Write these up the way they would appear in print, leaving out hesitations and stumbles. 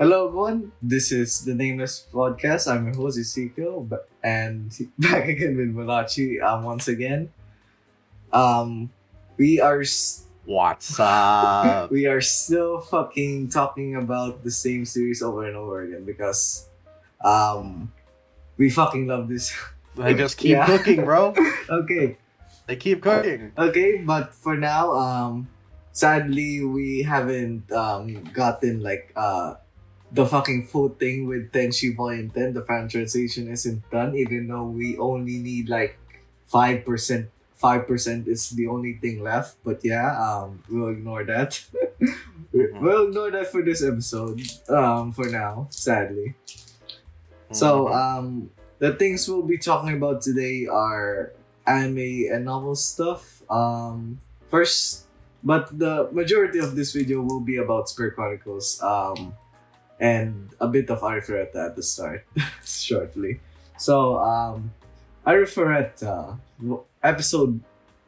Hello everyone, this is the Nameless Podcast. I'm your host Ezekiel, and back again with Malachi. Once again, um, we are What's up? we are still fucking talking about the same series over and over again because we fucking love this. They just keep Yeah. cooking, bro. Okay, They keep cooking. but for now, sadly we haven't gotten the fucking full thing with Tenshi Volume 10. The fan translation isn't done, even though we only need like 5%. 5% is the only thing left. But yeah, we'll ignore that. We'll ignore that for this episode. For now, sadly. So, the things we'll be talking about today are anime and novel stuff. First, but the majority of this video will be about Spirit Chronicles. And a bit of Arifureta at the start, shortly. So, Arifureta,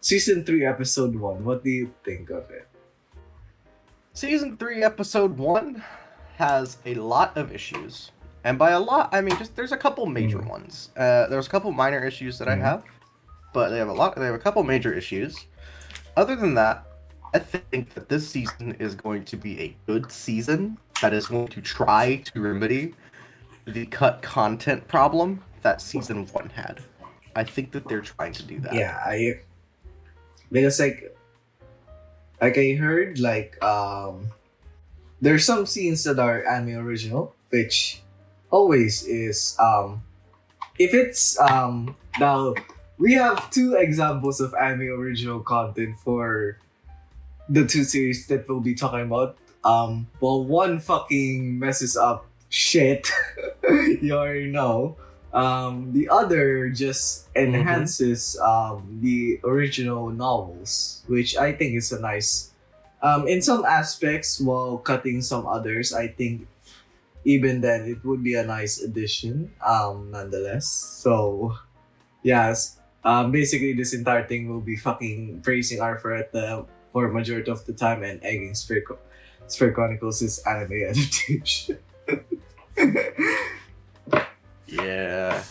Season 3, Episode 1, what do you think of it? Season 3, Episode 1 has a lot of issues. And by a lot, I mean just there's a couple major ones. There's a couple minor issues that I have, but they have a couple major issues. Other than that, I think that this season is going to be a good season that is going to try to remedy the cut content problem that season 1 had. I think that they're trying to do that. Yeah, because like I heard there's some scenes that are anime original, which always is if it's now we have two examples of anime original content for the two series that we'll be talking about. Well, one fucking messes up shit, you already know. The other just enhances the original novels, which I think is a nice, in some aspects, while cutting some others. I think even then it would be a nice addition, nonetheless. So, yes, basically this entire thing will be fucking praising Arifureta for majority of the time and egging Spirit Chronicles' anime adaptation. Yeah.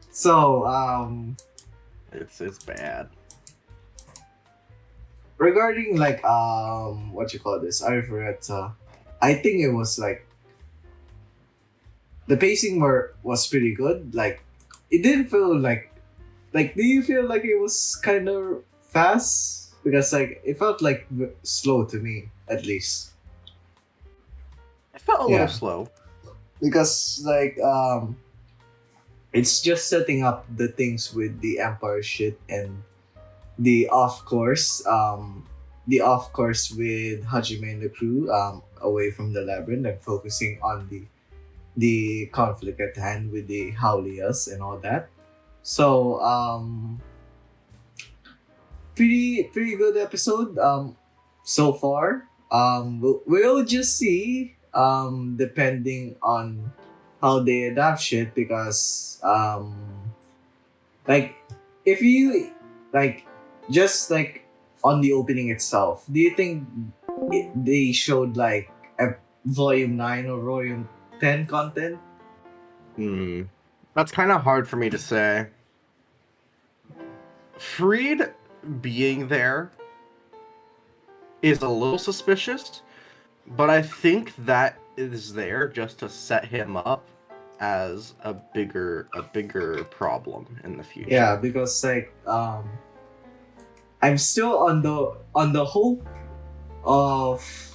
So, It's bad. regarding what you call this, Arifureta, I think it was like the pacing was pretty good. Like, it didn't feel like do you feel like it was kind of fast? Because like it felt like slow to me, at least. It felt a Yeah. little slow. Because it's just setting up the things with the Empire shit and the off course with Hajime and the crew away from the labyrinth and focusing on the conflict at hand with the Howlias and all that. So pretty good episode so far. We'll just see depending on how they adapt shit, because if you just on the opening itself, do you think they showed a volume 9 or volume 10 content? That's kind of hard for me to say. Freed being there is a little suspicious, but I think that is there just to set him up as a bigger problem in the future. Yeah, because I'm still on the hope of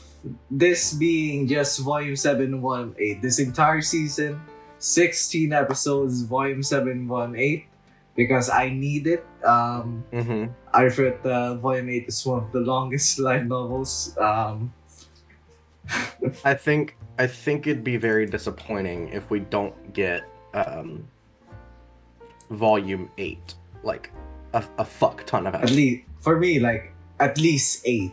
this being just volume 7, volume 8. This entire season, 16 episodes, volume 7, volume 8, because I need it. Arifureta volume 8 is one of the longest light novels. I think it'd be very disappointing if we don't get volume 8, like a fuck ton of At least for me, at least 8.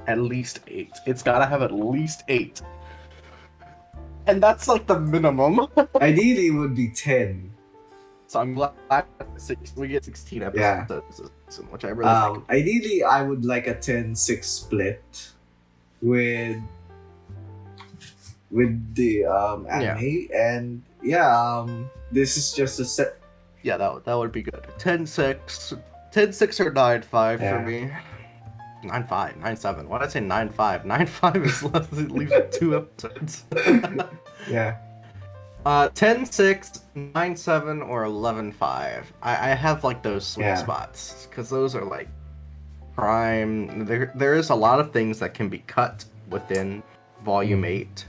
At least 8. It's gotta have at least 8. And that's like the minimum. Ideally, it would be 10. So I'm glad we get 16 episodes, which I really like. Ideally, I would like a 10-6 split. with the anime, and this is just a set. Yeah, that would be good. 10-6. 10-6 or 9-5 for Yeah. me. 9-5, 9-7. Why did I say 9-5? 9-5 is less, it leaves it 2 episodes. Yeah. 10-6, 9-7, or 11-5. I have like those sweet Yeah. spots because those are like prime. There is a lot of things that can be cut within Volume 8,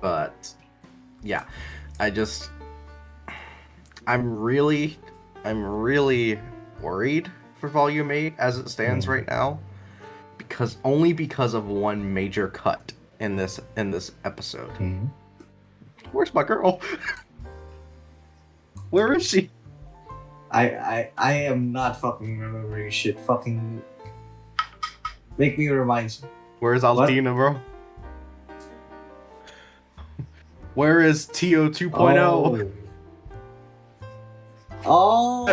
but yeah, I'm really worried for Volume 8 as it stands right now, because of one major cut in this episode. Where's my girl? Where is she? I am not fucking remembering shit. Fucking make me remind you. Where's Altina, bro? Where is TO 2.0? Oh.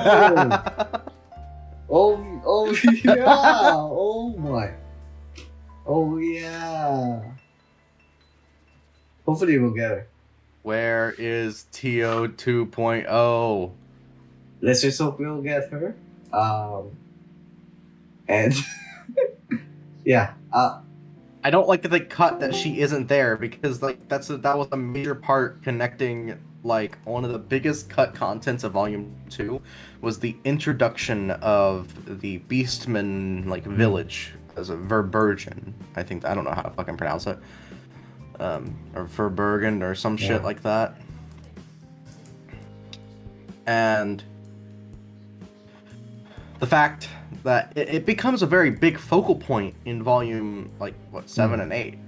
Oh yeah. Oh my. Oh yeah. Hopefully we'll get her. Where is TO 2.0? Let's just hope we'll get her. And yeah. I don't like that they cut that she isn't there, because like that was a major part connecting. Like, one of the biggest cut contents of Volume 2 was the introduction of the Beastman like village as a Verbergen. I don't know how to fucking pronounce it. Or Verbergen or some shit like that. And the fact that it becomes a very big focal point in Volume 7 and 8.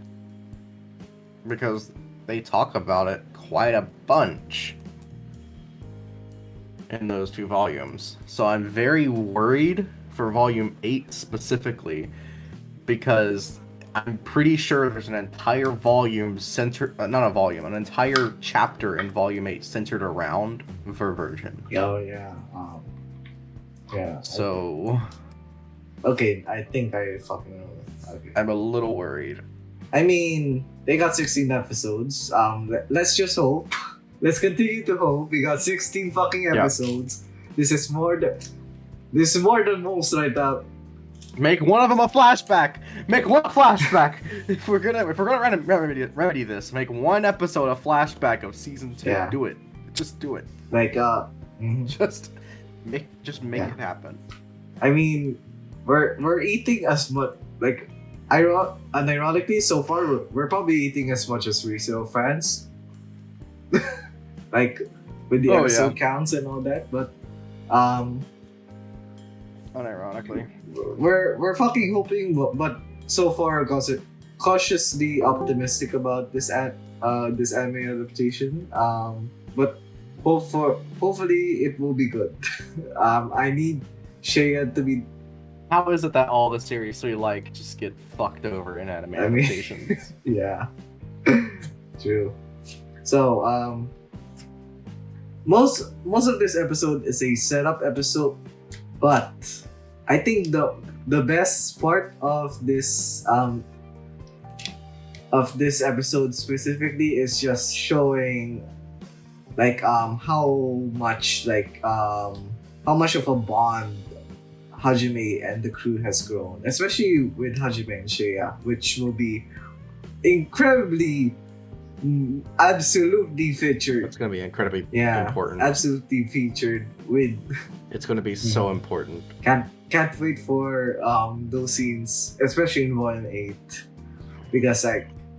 Because they talk about it quite a bunch in those 2 volumes. So I'm very worried for Volume 8 specifically, because I'm pretty sure there's an entire volume an entire chapter in Volume 8 centered around Verversion. Oh yeah. Yeah. So okay, I think I fucking know. Okay. I'm a little worried. I mean, they got 16 episodes. Let's just hope. Let's continue to hope. We got 16 fucking episodes. Yeah. This is more than most right now. Make one of them a flashback. Make one flashback. if we're gonna remedy this, make one episode a flashback of season 2. Yeah. Do it. Just do it. Like Just make it happen. I mean, we're eating as much like. Ironically, so far we're probably eating as much as ReZero fans, like with the episode counts and all that. But unironically, we're fucking hoping, but so far cautiously optimistic about this anime adaptation. But hopefully it will be good. I need Shea to be. How is it that all the series we like just get fucked over in anime adaptations? Yeah. True. So, most of this episode is a setup episode, but I think the best part of this episode specifically is just showing like how much of a bond Hajime and the crew has grown, especially with Hajime and Shea, which will be incredibly, absolutely featured. It's gonna be incredibly important. Absolutely featured with. It's gonna be so important. Can't wait for those scenes, especially in Volume 8, because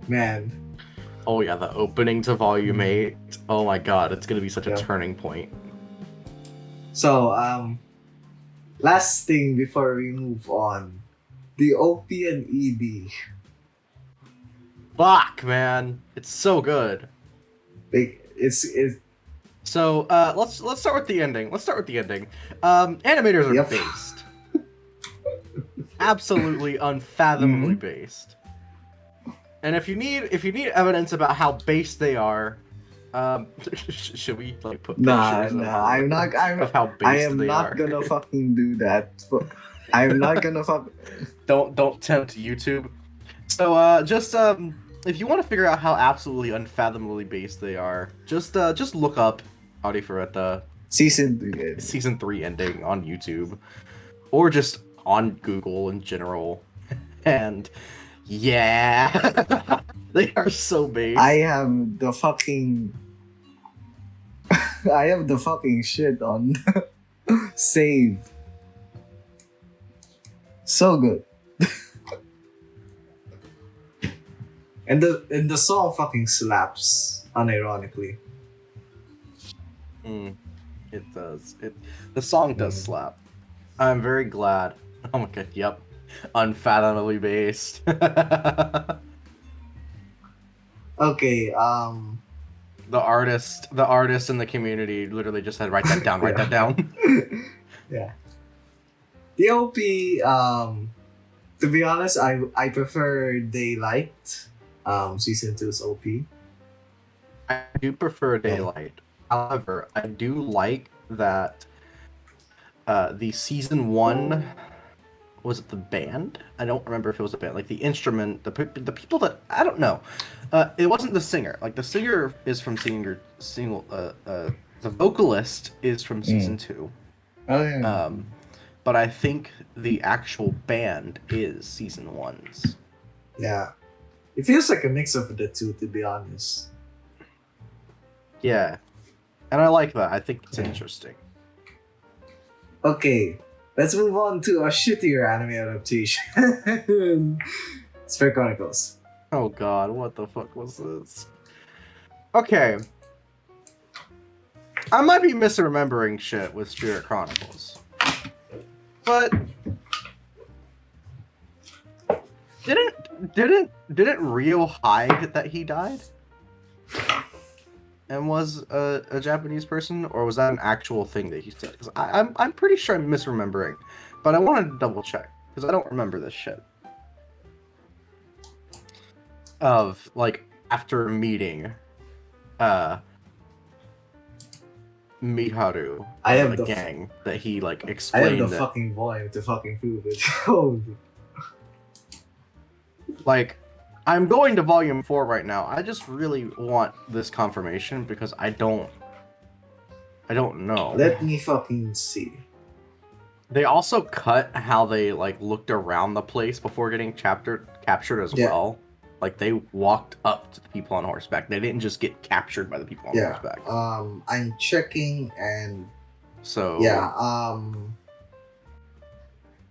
man. Oh yeah, the opening to Volume 8. Oh my god, it's gonna be such a turning point. So last thing before we move on, the OP and ED. Fuck, man, it's so good. It's So let's start with the ending. Animators are based, absolutely unfathomably based. And if you need evidence about how based they are, should we put pictures? I'm not. Of how based I am they not are. gonna fucking do that. I'm not gonna fuck. Don't tempt YouTube. So, just if you want to figure out how absolutely unfathomably based they are, just look up Arifureta Season 3. season 3 ending on YouTube, or just on Google in general, and yeah, they are so based. I have the fucking I have the fucking shit on save. So good. And the song fucking slaps, unironically. It does. The song does slap. I'm very glad. Oh my god, yep. Unfathomably based. Okay, The artist in the community literally just said, write that down, write that down. yeah. The OP, to be honest, I prefer Daylight, season 2's OP. I do prefer Daylight. However, I do like that the season 1, was it the band? I don't remember if it was a band. Like the instrument, the people that, I don't know. It wasn't the singer. Like the singer is from the vocalist is from season 2. Oh yeah. But I think the actual band is season 1's. Yeah. It feels like a mix of the two, to be honest. Yeah. And I like that. I think it's interesting. Okay, let's move on to a shittier anime adaptation. Spirit Chronicles. Oh god, what the fuck was this? Okay. I might be misremembering shit with Spirit Chronicles. But didn't Rio hide that he died? And was a Japanese person, or was that an actual thing that he said? Because I'm pretty sure I'm misremembering, but I wanted to double check because I don't remember this shit. Of like after meeting, Miharu, I have the the gang that he like I explained. have the fucking volume to fucking prove it. Oh, Like, I'm going to volume 4 right now. I just really want this confirmation because I don't know. let me fucking see. They also cut how they like looked around the place before getting captured as well. Like they walked up to the people on horseback. They didn't just get captured by the people on horseback. I'm checking and So yeah.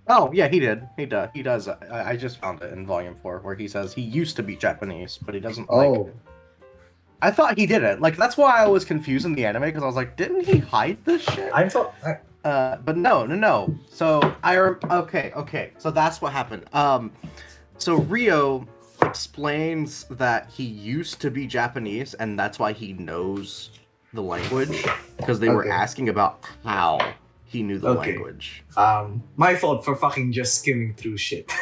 Oh yeah, he did. He does. I just found it in volume 4 where he says he used to be Japanese, but he doesn't like. Oh. I thought he didn't. Like that's why I was confused in the anime because I was like, didn't he hide this shit? I thought. But no. So okay. So that's what happened. So Rio explains that he used to be Japanese, and that's why he knows the language because they were asking about how he knew the language. My fault for fucking just skimming through shit.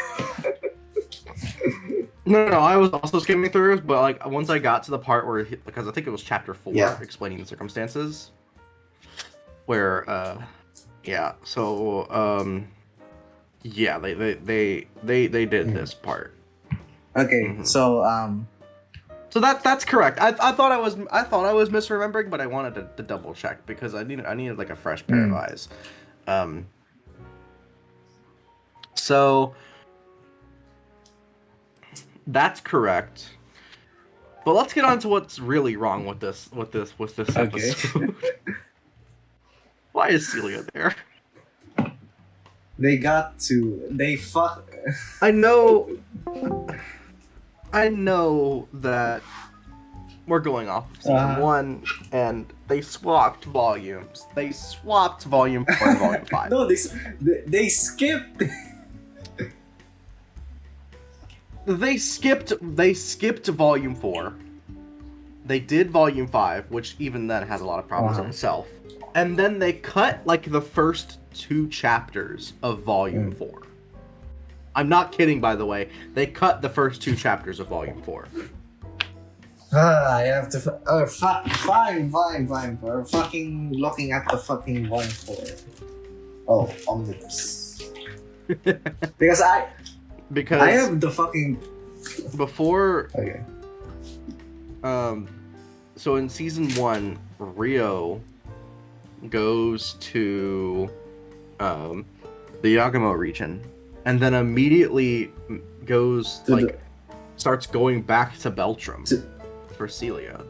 No, I was also skimming through, but like once I got to the part where because I think it was chapter 4 explaining the circumstances, where they did this part. Okay, so So that's correct. I thought I was misremembering, but I wanted to double check because I needed like a fresh pair of eyes. So that's correct. But let's get on to what's really wrong with this episode. Why is Celia there? they fuck. I know that we're going off of season 1, and they swapped volumes. They swapped volume 4 and volume 5. No, they skipped. They skipped volume 4. They did volume 5, which even then has a lot of problems in itself. And then they cut like the first 2 chapters of volume 4. I'm not kidding, by the way. They cut the first 2 chapters of volume 4. I have to. Fine. We're fucking looking at the fucking one for. Oh, omnibus. Because I have the fucking before Okay. So in season 1, Rio goes to the Yagamo region, and then immediately goes starts going back to Beltram for Celia.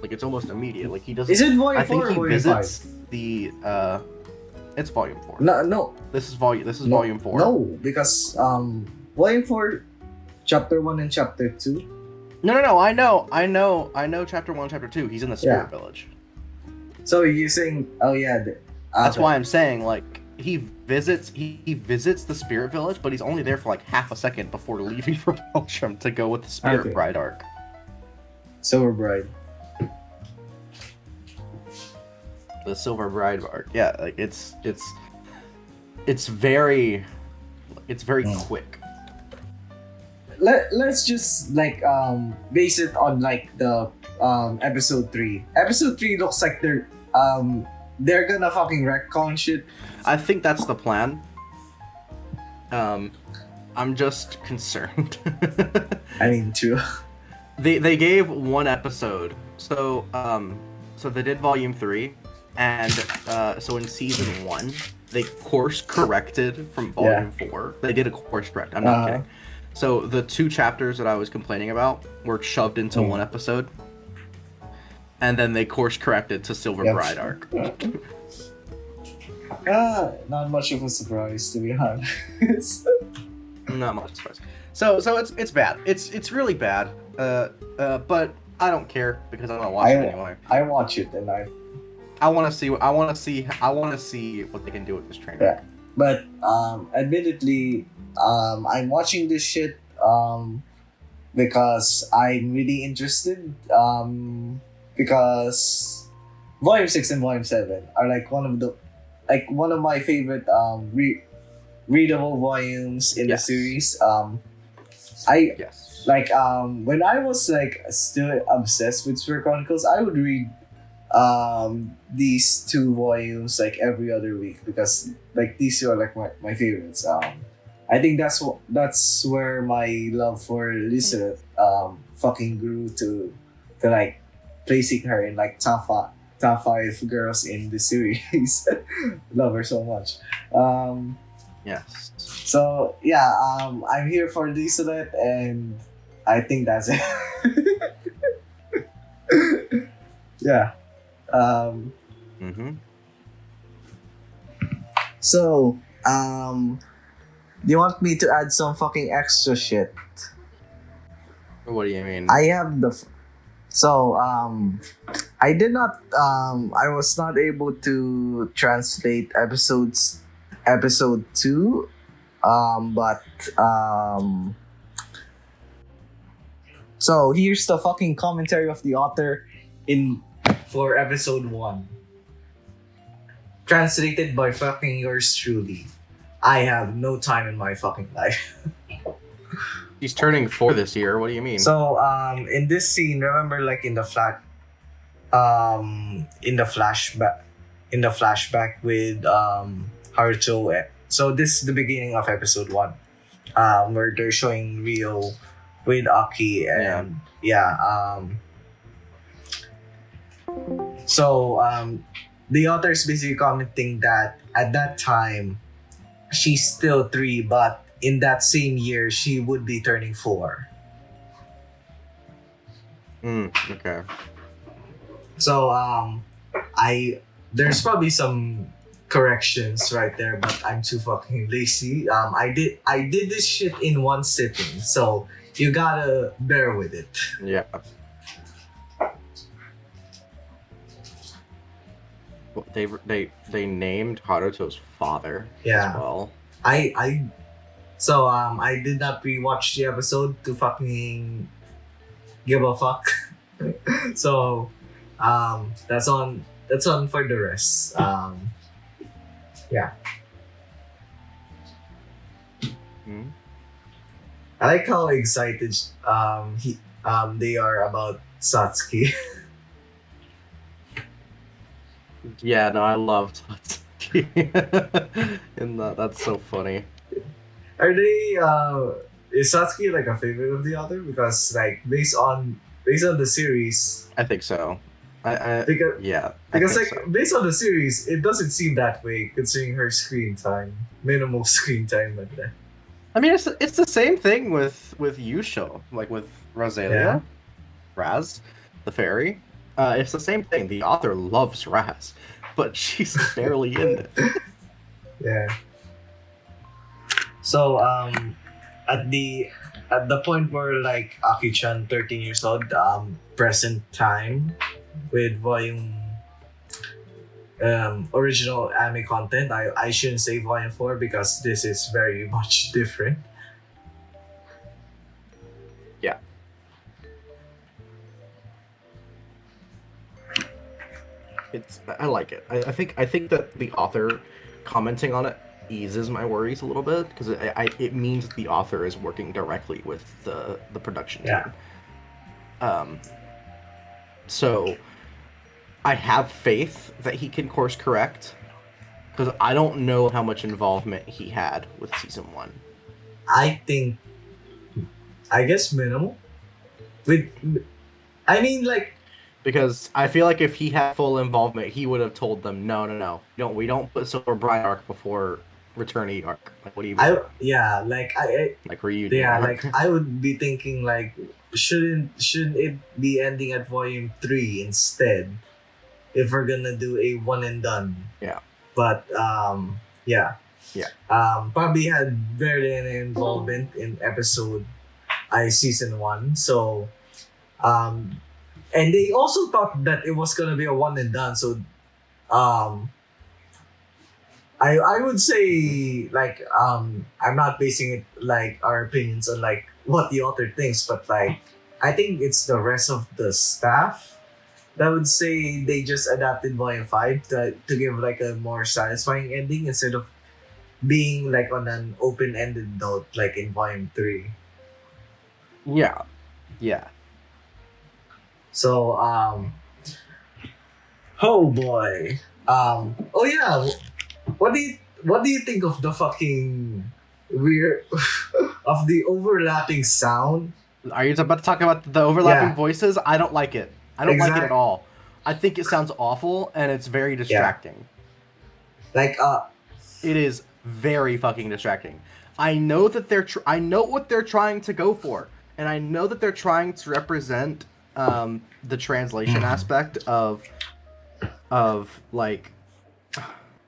Like it's almost immediate. Like he doesn't. Is it volume I think 4 or he volume visits 5? the. It's volume 4. No. This is volume 4. No, because volume 4, chapter 1 and chapter 2. No. I know. Chapter 1, chapter 2. He's in the Spirit Village. So you're saying, oh yeah. That's why I'm saying like he visits the Spirit Village, but he's only there for like half a second before leaving for Beltram to go with the Spirit Bride arc. Silver Bride. The Silver Bride arc. Yeah, like it's very quick. Let's just like base it on like the episode 3. Episode 3 looks like they're gonna fucking retcon shit. I think that's the plan. I'm just concerned. I mean, true. They gave one episode, so they did volume 3, and so in season 1 they course corrected from volume 4. They did a course correct. I'm not kidding. So the 2 chapters that I was complaining about were shoved into one episode, and then they course corrected to Silver Bride arc. Not much of a surprise, to be honest. Not much surprise. So it's bad. It's really bad. But I don't care because I'm gonna watch it anyway. I watch it and I want to see what they can do with this trainer. Yeah, but admittedly, I'm watching this shit because I'm really interested. Because Volume 6 and Volume 7 are like one of my favorite readable volumes in the series. When I was like still obsessed with Spirit Chronicles, I would read these 2 volumes like every other week because like these are like my favorites. I think that's where my love for Elizabeth fucking grew to like placing her in like top 5 girls in the series. Love her so much. Yes. So yeah, I'm here for Elizabeth, and I think that's it. Yeah. So, do you want me to add some fucking extra shit? What do you mean? I have I did not, I was not able to translate episode 2, so here's the fucking commentary of the author for episode 1. Translated by fucking yours truly. I have no time in my fucking life. He's turning 4 this year. What do you mean? So, in this scene, remember, like in the flashback with Haruto. So this is the beginning of episode 1, where they're showing Rio with Aki and the author is basically commenting that at that time she's still 3, but in that same year she would be turning 4. Okay. So there's probably some corrections right there, but I'm too fucking lazy. I did this shit in one sitting, so you gotta bear with it. Yeah. They named Haruto's father as well. I did not rewatch the episode to fucking give a fuck. So that's on for the rest. Yeah. I like how excited they are about Satsuki. Yeah, no, I love Tatsuki. And that's so funny. Are they is Satsuki like a favorite of the author? Because like based on the series, I think so. because Yeah. because based on the series, it doesn't seem that way considering her screen time, minimal screen time at that. I mean, it's the same thing with Yusho, like with Rosalia, Raz, the fairy. It's the same thing. The author loves Raz, but she's barely in it. Yeah. So at the point where like Aki-chan 13 years old, present time with volume original anime content. I shouldn't say volume 4 because this is very much different. Yeah. I like it. I think that the author commenting on it eases my worries a little bit because it means the author is working directly with the production team. So I have faith that he can course correct because I don't know how much involvement he had with season 1. I guess minimal. Because I feel like if he had full involvement, he would have told them, no, we don't put Silver Bride arc before Returnee arc. Like, what do you mean? Like reunion. Yeah, arc. like I would be thinking like, shouldn't it be ending at volume 3 instead? If we're gonna do a one and done. Yeah. But probably had barely any involvement in season 1. So and they also thought that it was gonna be a one and done. So I would say like I'm not basing it like our opinions on like what the author thinks, but like I think it's the rest of the staff that would say they just adapted volume 5 to give like a more satisfying ending instead of being like on an open-ended note like in volume 3. Yeah. So oh boy. Oh yeah. What do you think of the fucking weird of the overlapping sound? Are you about to talk about the overlapping voices? I don't like it. I don't like it at all. I think it sounds awful and it's very distracting. Like it is very fucking distracting. I know that I know what they're trying to go for, and I know that they're trying to represent the translation aspect of like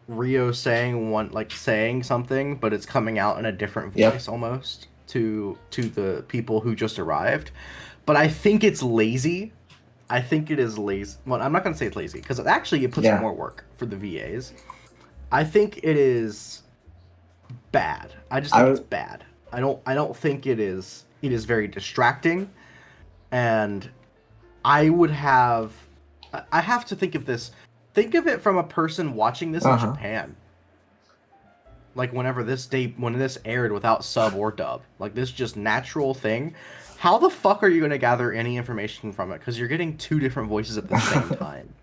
Rio saying something, but it's coming out in a different voice almost to the people who just arrived. But I think it's lazy. I think it is lazy. Well, I'm not gonna say it's lazy because it puts in more work for the VAs. I think it is bad. I just think it's bad. I don't think it is. It is very distracting, and I have to think of this. Think of it from a person watching this in Japan. Like when this aired without sub or dub, like this just natural thing. How the fuck are you going to gather any information from it? Because you're getting two different voices at the same time.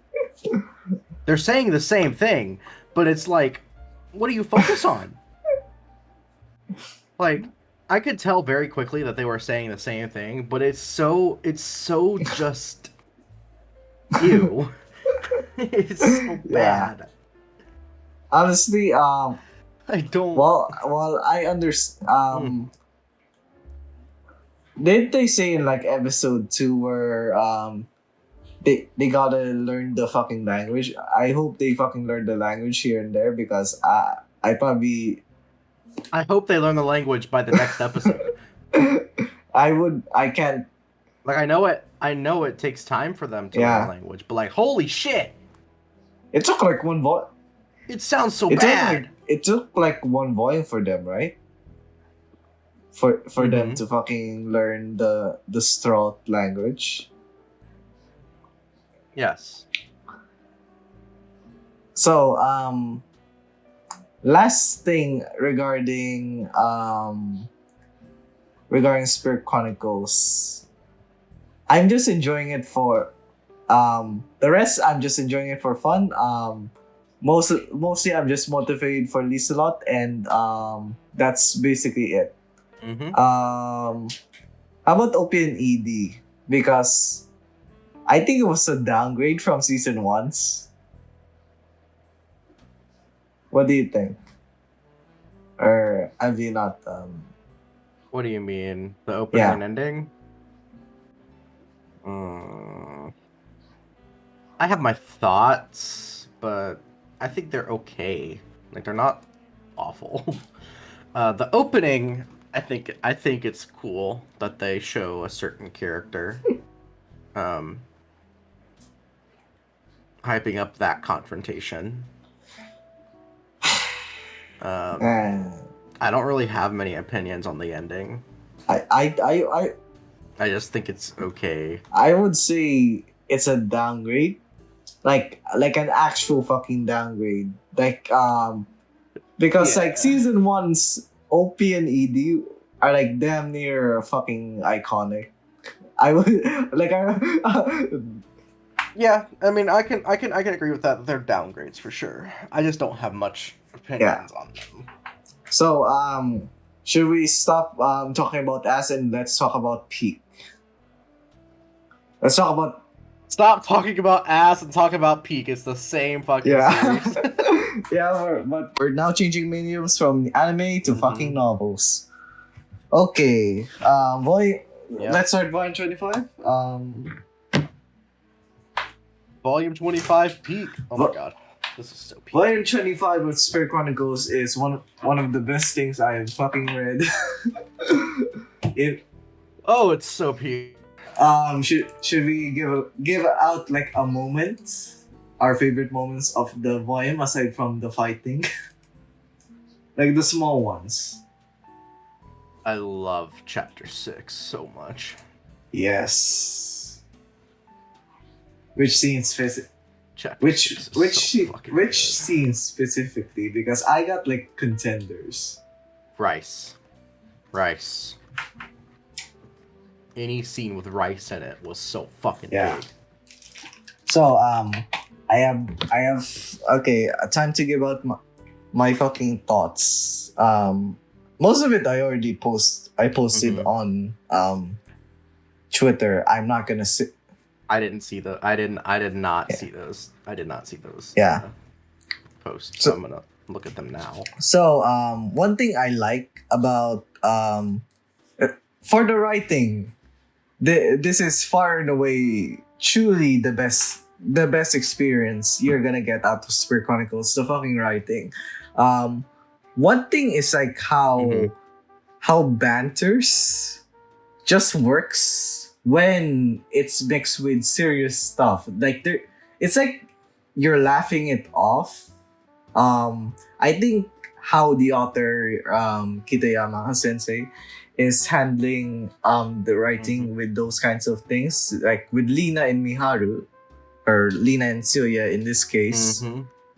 They're saying the same thing, but it's like, what do you focus on? Like, I could tell very quickly that they were saying the same thing, but it's so just ew. It's so bad. Honestly, I don't. Well, I understand. Didn't they say in like episode 2 where they gotta learn the fucking language? I hope they fucking learn the language here and there because I hope they learn the language by the next episode. I can't. Like I know it takes time for them to learn the language, but like holy shit! It took like one voice. It sounds so bad. It took like one volume for them, right? For them to fucking learn the Strout language. Yes. So last thing regarding Spirit Chronicles, I'm just enjoying it for the rest. I'm just enjoying it for fun. Mostly I'm just motivated for Liselot, and that's basically it. Mm-hmm. How about OP and ED? Because I think it was a downgrade from season 1's. What do you think? Or have you not? What do you mean? The opening Yeah. and ending? I have my thoughts, but I think they're okay. Like they're not awful. The opening, I think it's cool that they show a certain character, hyping up that confrontation. I don't really have many opinions on the ending. I just think it's okay. I would say it's a downgrade, like an actual fucking downgrade. Because Yeah. like season 1's OP and ED are like damn near fucking iconic. I would like Yeah, I mean, I can agree with that. They're downgrades for sure. I just don't have much opinions on them. So should we stop talking about ass and let's talk about peak? Let's talk about. Stop talking about ass and talk about peak. It's the same fucking series. Yeah, but we're now changing mediums from anime to fucking novels. Okay, let's start volume 25. Volume 25 peak. Oh my god, this is so peak. Volume 25 of Spirit Chronicles is one of the best things I have fucking read. It's so peak. Should we give out like a moment, our favorite moments of the volume aside from the fighting, like the small ones? I love chapter 6 so much. Yes. Which scene Which scene specifically? Because I got like contenders. Rice. Any scene with rice in it was so fucking big. So I have okay, time to give out my fucking thoughts. Most of it I already posted on Twitter. I'm not gonna sit. I did not see those. I did not see those. Yeah. Posts. So I'm gonna look at them now. So one thing I like about for the writing, this is far and away truly the best experience you're gonna get out of Spirit Chronicles. The fucking writing. One thing is like how banters just works when it's mixed with serious stuff. Like it's like you're laughing it off. I think how the author Kitayama Sensei is handling the writing with those kinds of things, like with Lina and Miharu, or Lina and Celia in this case.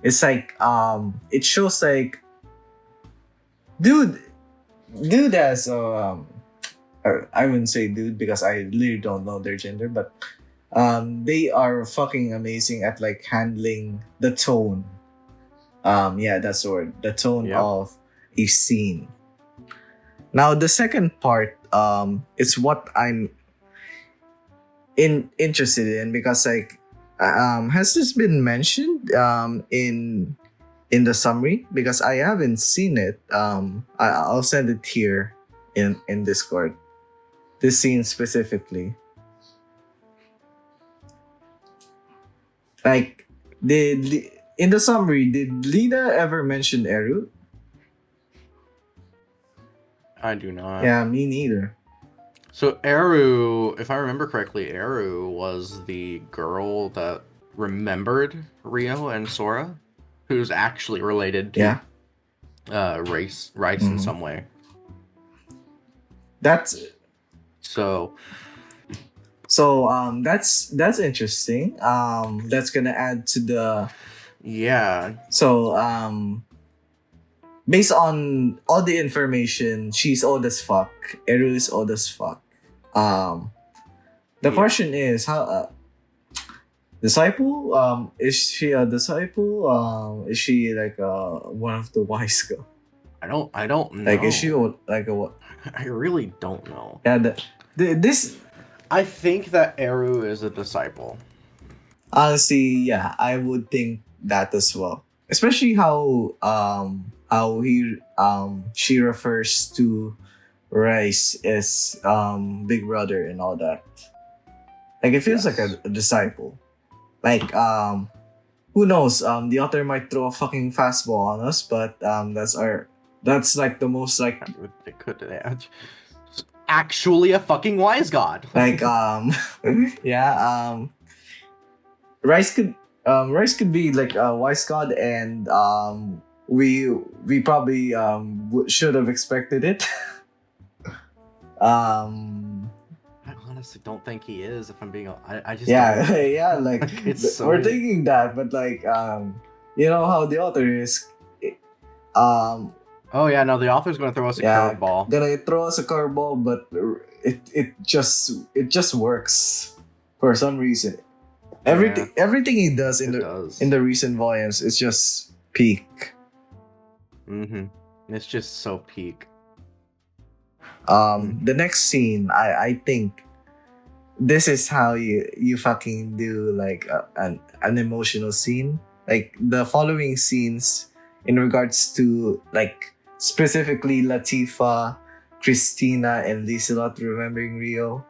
It's like it shows like dude has I wouldn't say dude because I literally don't know their gender, but they are fucking amazing at like handling the tone. Yeah, that's the word. The tone of a scene. Now the second part is what I'm interested in, because like has this been mentioned in the summary? Because I haven't seen it. I'll send it here in Discord. This scene specifically. Like, in the summary, did Lina ever mention Eru? I do not. Yeah, me neither. So Eru, if I remember correctly, Eru was the girl that remembered Rio and Sora, who's actually related to Rice in some way. That's so that's interesting. That's gonna add to the So based on all the information, she's old as fuck. Eru is old as fuck. The question is how disciple? Is she a disciple? Is she like one of the wise girl? I don't know. Like, is she like a what? I really don't know. Yeah, this I think that Eru is a disciple. honestly, yeah, I would think that as well. Especially how she refers to Rice as big brother and all that. Like it feels like Yes. a disciple. Like who knows? The author might throw a fucking fastball on us, but that's like the most like It could actually a fucking wise god. like yeah Rice could be like a wise god, and we probably should have expected it. um I honestly don't think he is. If I'm being, I just yeah don't. yeah like It's so- we're thinking that, but like you know how the author is um Oh yeah, no, the author's going to throw us a yeah curveball. gonna throw us a curveball, but it just works for some reason. Everything he does in the recent volumes is just peak. Mm-hmm. It's just so peak. The next scene, I think this is how you fucking do like an emotional scene. Like the following scenes in regards to like specifically Latifa, Christina, and Liselot remembering Rio.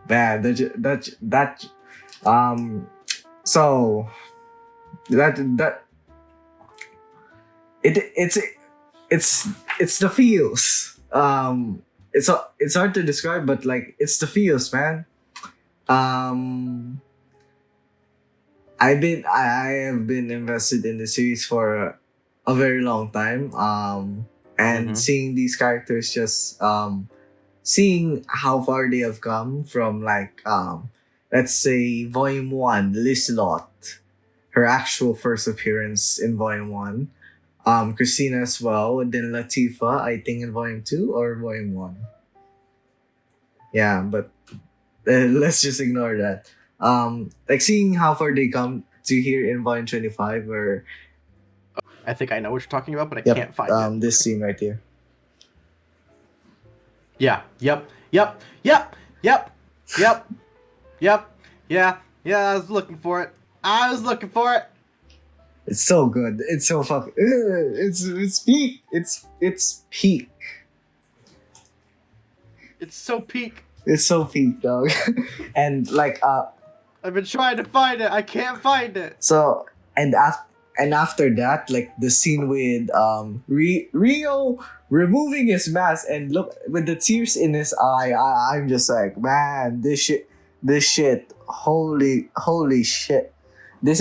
Man, that so that it's the feels. It's hard to describe, but like it's the feels, man. I have been invested in the series for a very long time. And Mhm. seeing these characters, just seeing how far they have come from like let's say volume 1, Liselot, her actual first appearance in volume 1. Christina as well, and then Latifa, I think in volume 2 or volume 1. Yeah, but let's just ignore that. Like seeing how far they come to here in volume 25, where I think I know what you're talking about, but I yep, can't find it. this scene right here. Yeah. Yep. Yeah. I was looking for it. It's so good. It's so fucking. It's peak. It's peak. It's so peak. It's so peak, dog. And like I've been trying to find it. I can't find it. so and after that, like the scene with Rio removing his mask and look with the tears in his eye, I'm just like, man, this shit, holy shit. This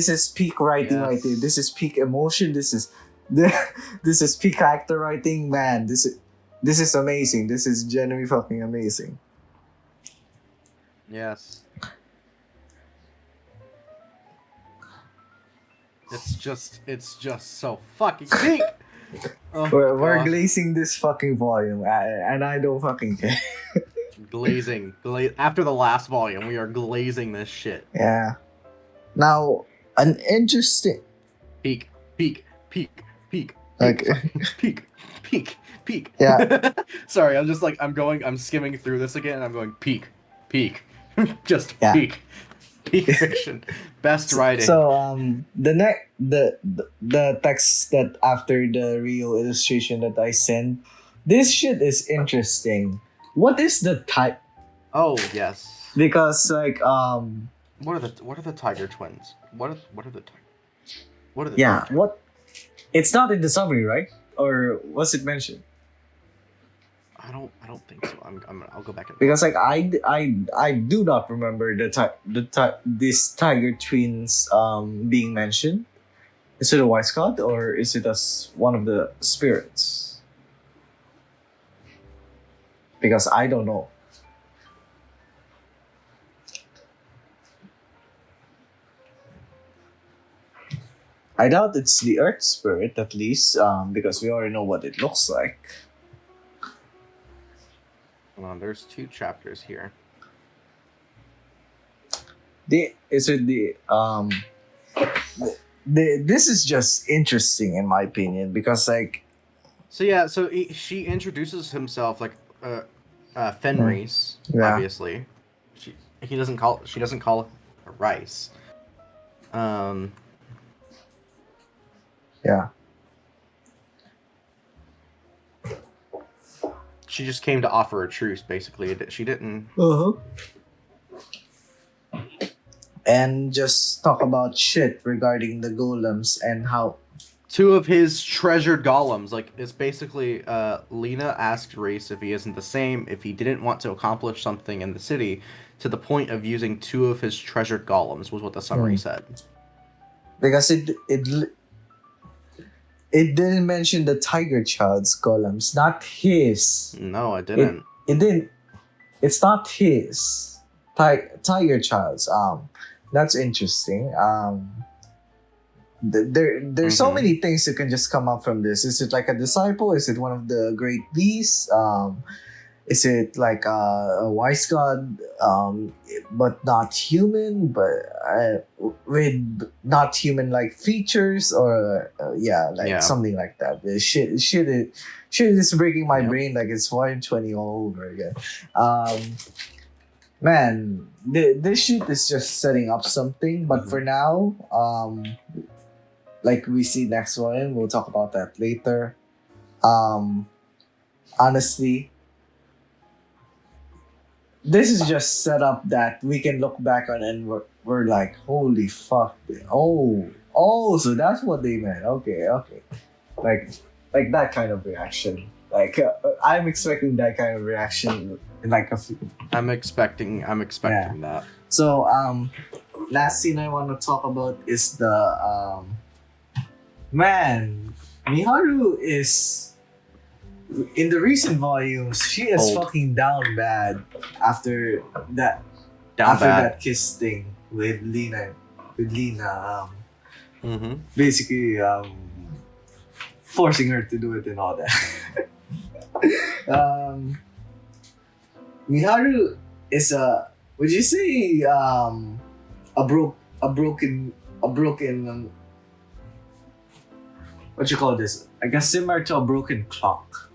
is peak writing Yes. right here. This is peak emotion. This is peak character writing, man. This is amazing. This is genuinely fucking amazing. Yes. It's just so fucking peak. Oh, We're God. glazing this fucking volume, and I don't fucking care. glazing. After the last volume, we are glazing this shit. Yeah. Now, an interesting. Peak. Like, Peak. Yeah. Sorry, I'm skimming through this again, and I'm going peak. Just Yeah. peak fiction. Best writing. So the text that after the Rio illustration that I sent, this shit is interesting. What is the type? Oh yes. Because like What are the tiger twins? What are the yeah, tiger- what? It's not in the summary, right? Or was it mentioned? I don't think so. I'll go back and Because like I do not remember these tiger twins being mentioned. Is it a wise god or is it as one of the spirits? Because I don't know. I doubt it's the earth spirit, at least, because we already know what it looks like. Hold on, there's 2 chapters here. This is just interesting in my opinion, because like So yeah, she introduces himself like Fenris, Yeah. obviously. She doesn't call her Rice. Yeah. She just came to offer a truce, basically. She didn't. Uh-huh. And just talk about shit regarding the golems and how. Two of his treasured golems, like, it's basically, Lena asked Race if he isn't the same, if he didn't want to accomplish something in the city, to the point of using two of his treasured golems, was what the summary said. Because it didn't mention the Tiger Child's golems, not his. No, it didn't. It didn't. It's not his. Tiger Child's. That's interesting. There's so many things that can just come up from this. Is it like a disciple? Is it one of the great beasts? Is it like a wise god, but not human, but with not human-like features, or something like that? The shit is breaking my brain like it's Volume 20 all over again. Man, this shit is just setting up something. But for now, like we see next one, we'll talk about that later. Honestly, this is just set up that we can look back on and we're like, holy fuck. Oh, so that's what they meant. Okay. Like that kind of reaction. Like, I'm expecting that kind of reaction in like a few. I'm expecting that. So, last scene I want to talk about is the, man, Miharu is, in the recent volumes, she is Old. fucking down bad after that, that kiss thing with Lena. Basically, forcing her to do it and all that. Miharu is would you say a broken what you call this? I guess similar to a broken clock,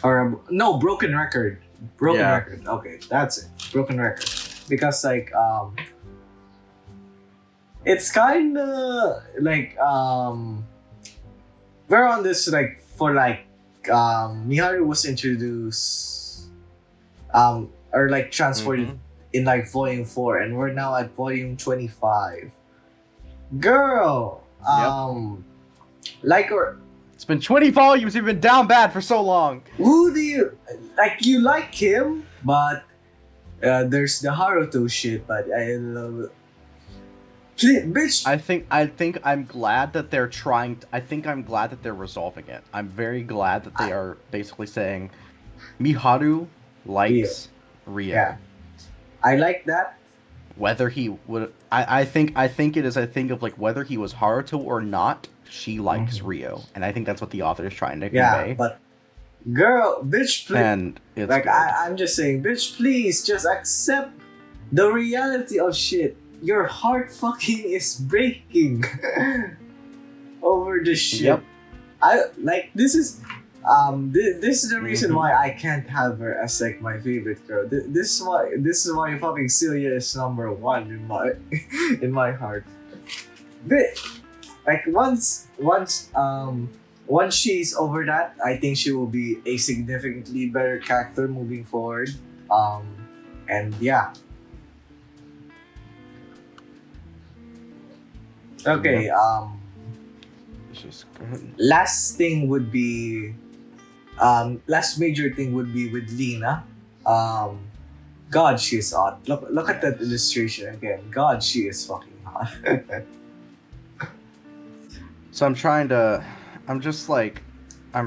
or no, broken record. Record. Okay, that's it. Broken record. Because like it's kind of like we're on this like for like Miharu was introduced or like transported in like Volume 4, and we're now at Volume 25. Girl, like, or it's been 20 volumes. You've been down bad for so long. Who do you like? You like him, but there's the Haruto shit. But I love it. Bitch. I think I'm glad that they're trying. I'm glad that they're resolving it. I'm very glad that they are basically saying Miharu likes Rio. Yeah, I like that. Whether he would, I think it is a thing of like whether he was Haruto or not. She likes Rio, and I think that's what the author is trying to convey. Yeah, but girl, bitch, please. And it's like I'm just saying, bitch, please just accept the reality of shit. Your heart fucking is breaking over this shit. Yep. I like this is this is the reason why I can't have her as like my favorite girl. This is why fucking Celia is number one in my heart. But like once she's over that, I think she will be a significantly better character moving forward. And yeah. Okay, last thing would be last major thing would be with Lena. God, she is hot. Look at that illustration again. God, she is fucking hot. So I'm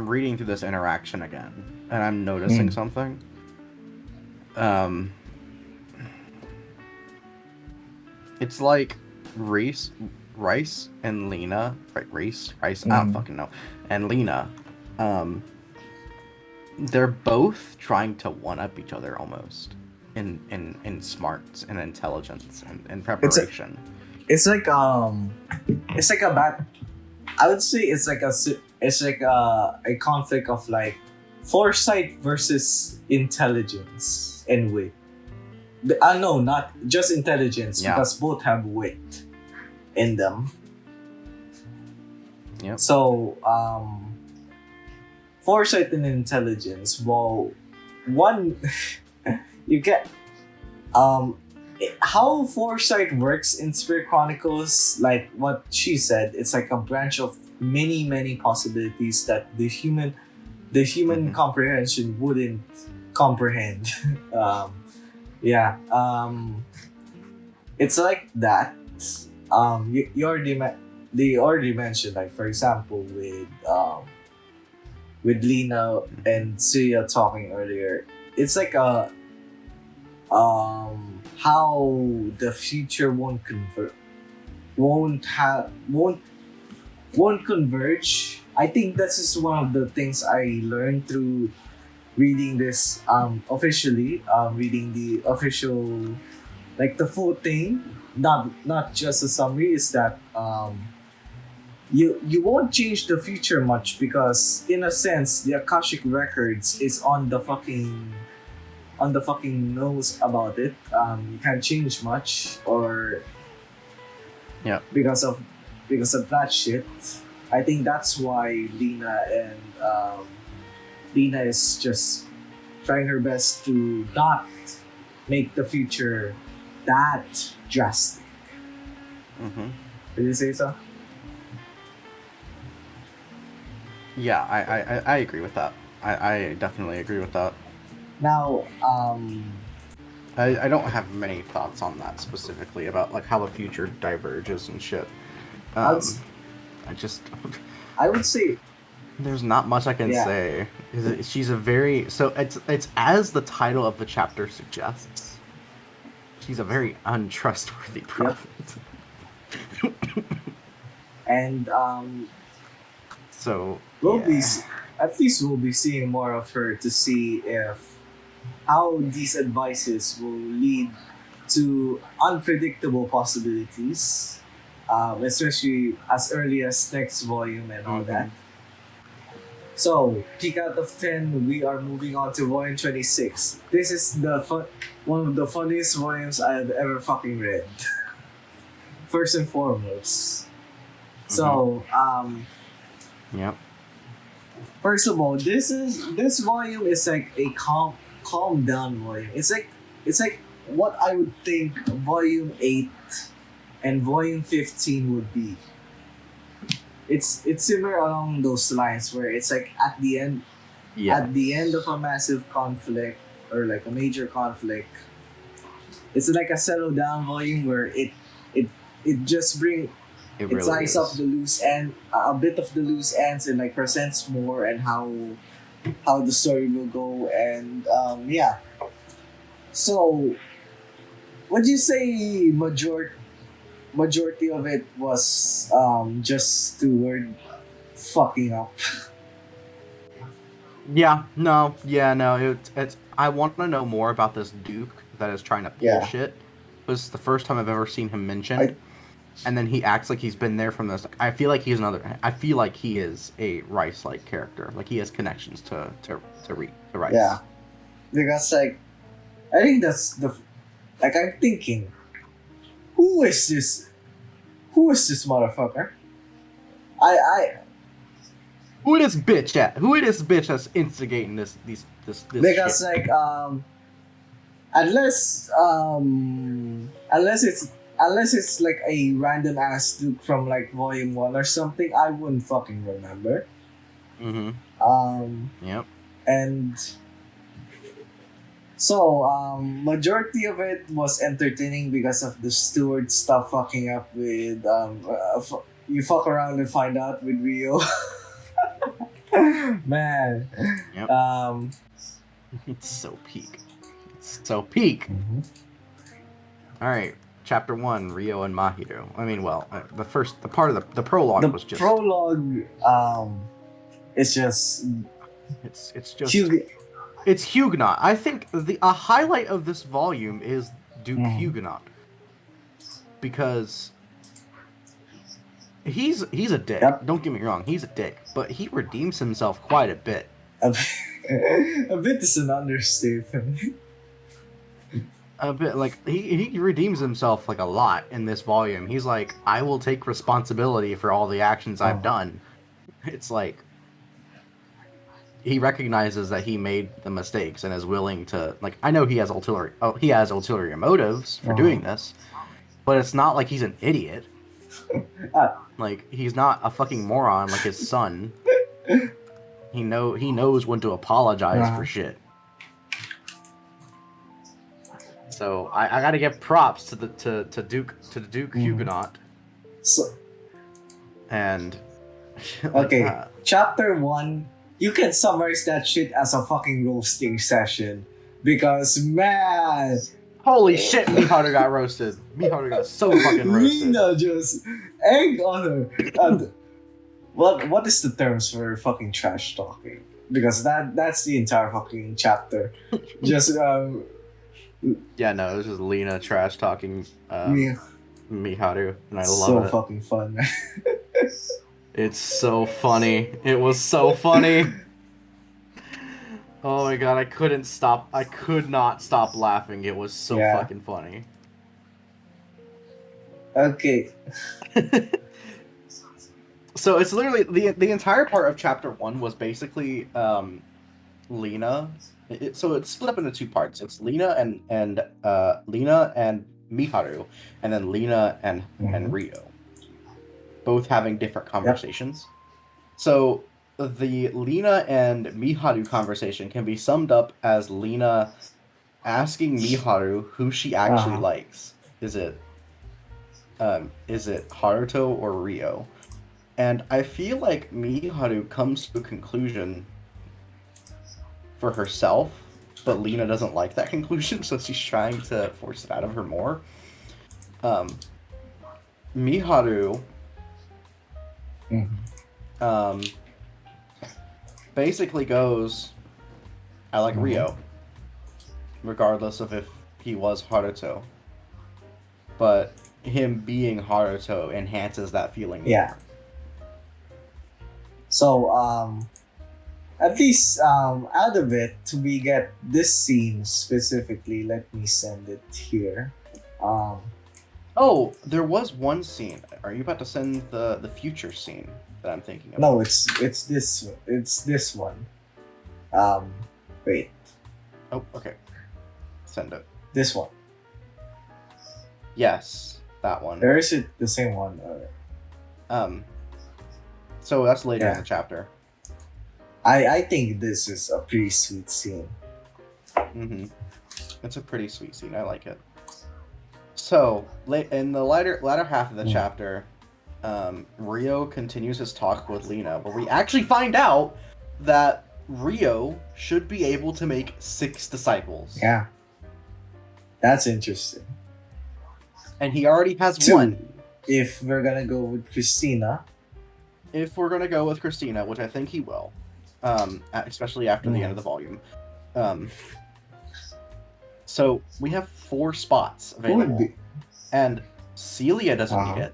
reading through this interaction again, and I'm noticing something. It's like Rice and Lena, right? Rice, I don't fucking know. And Lena, they're both trying to one-up each other almost in smarts and intelligence and preparation. It's like a I would say it's like a conflict of like foresight versus intelligence and wit. No, not just intelligence, Yeah. because both have wit in them. Yep. So, foresight and intelligence. Well, one, you get how foresight works in Spirit Chronicles. Like what she said, it's like a branch of many possibilities that the human comprehension wouldn't comprehend. Yeah. It's like that. They already mentioned, like, for example, with Lena and Sia talking earlier, it's like a how the future won't converge. I think that's just one of the things I learned through reading this officially, reading the official, like the full thing, not just a summary. Is that you won't change the future much, because in a sense the Akashic records is on the fucking nose about it. You can't change much, or Yeah. because of that shit. I think that's why Lena is just trying her best to not make the future that drastic. Mm-hmm. Did you say so? Yeah, I agree with that. I definitely agree with that. Now, I don't have many thoughts on that specifically about like how the future diverges and shit. I would say there's not much I can say. She's a very it's as the title of the chapter suggests. She's a very untrustworthy prophet. Yep. And so we'll be seeing more of her to see if how these advices will lead to unpredictable possibilities, especially as early as next volume and all that. So, peak out of 10, we are moving on to volume 26. This is one of the funniest volumes I have ever fucking read. First and foremost. So, yep. First of all, this volume is like a calm down volume. It's like what I would think volume 8 and volume 15 would be. It's similar along those lines, where it's like at the end of a massive conflict, or like a major conflict. It's like a settle down volume where it just it really ties up the loose end, a bit of the loose ends, and like presents more and how the story will go. And yeah. So, would you say majority of it was just the word fucking up? No. It's I want to know more about this Duke that is trying to pull shit. This is the first time I've ever seen him mentioned. And then he acts like he's been there from this. I feel like he is a Rice-like character. Like he has connections to Rice. Yeah, because like I think that's I'm thinking, who is this motherfucker? Who this bitch at? Who is this bitch that's instigating this because shit? Like unless it's like a random ass Duke from like volume 1 or something, I wouldn't fucking remember. Yep. And so majority of it was entertaining because of the steward stuff fucking up with you fuck around and find out with Rio. Man. Yep. It's so peak. All right. Chapter 1, Rio and Mahito. I mean, well, the part of the prologue was just... The prologue, it's just... It's just... It's Huguenot. I think a highlight of this volume is Duke Huguenot. Because he's a dick. Yep. Don't get me wrong, he's a dick, but he redeems himself quite a bit. A bit is an understatement. A bit, like, he redeems himself, like, a lot in this volume. He's like, I will take responsibility for all the actions I've done. It's like, he recognizes that he made the mistakes and is willing to, like, I know he has ulterior motives for doing this, but it's not like he's an idiot. Like, he's not a fucking moron like his son. He knows when to apologize for shit. So I gotta give props to the Duke Huguenot. So, and like okay, that. chapter 1, you can summarize that shit as a fucking roasting session because man, holy shit, Miharu got roasted. Miharu got so fucking roasted. Lina just egg on her. And what is the terms for fucking trash talking? Because that's the entire fucking chapter. Just yeah, no, it was just Lina trash talking Miharu, and I love so it. fucking fun, man. It's so funny. It was so funny. Oh my god, I could not stop laughing. It was so fucking funny. Okay. So it's literally the entire part of chapter 1 was basically Lina. So it's split up into 2 parts. It's Lina and Miharu, and then Lina and Rio, both having different conversations. So the Lina and Miharu conversation can be summed up as Lina asking Miharu who she actually likes. Is it Haruto or Rio? And I feel like Miharu comes to a conclusion for herself, but Lina doesn't like that conclusion, so she's trying to force it out of her more. Miharu basically goes, I like Rio, regardless of if he was Haruto. But him being Haruto enhances that feeling. Yeah. So, at least out of it, we get this scene specifically. Let me send it here. Oh, there was one scene. Are you about to send the future scene that I'm thinking of? No, it's this one. Wait. Oh, okay. Send it. This one. Yes, that one. Or is it the same one? So that's later in the chapter. I think this is a pretty sweet scene. It's a pretty sweet scene. I like it. So, in the latter half of the chapter, Rio continues his talk with Lina, where we actually find out that Rio should be able to make 6 disciples. Yeah. That's interesting. And he already has 2, 1. If we're gonna go with Christina. If we're gonna go with Christina, which I think he will, especially after the end of the volume. So we have 4 spots available, and Celia doesn't need it.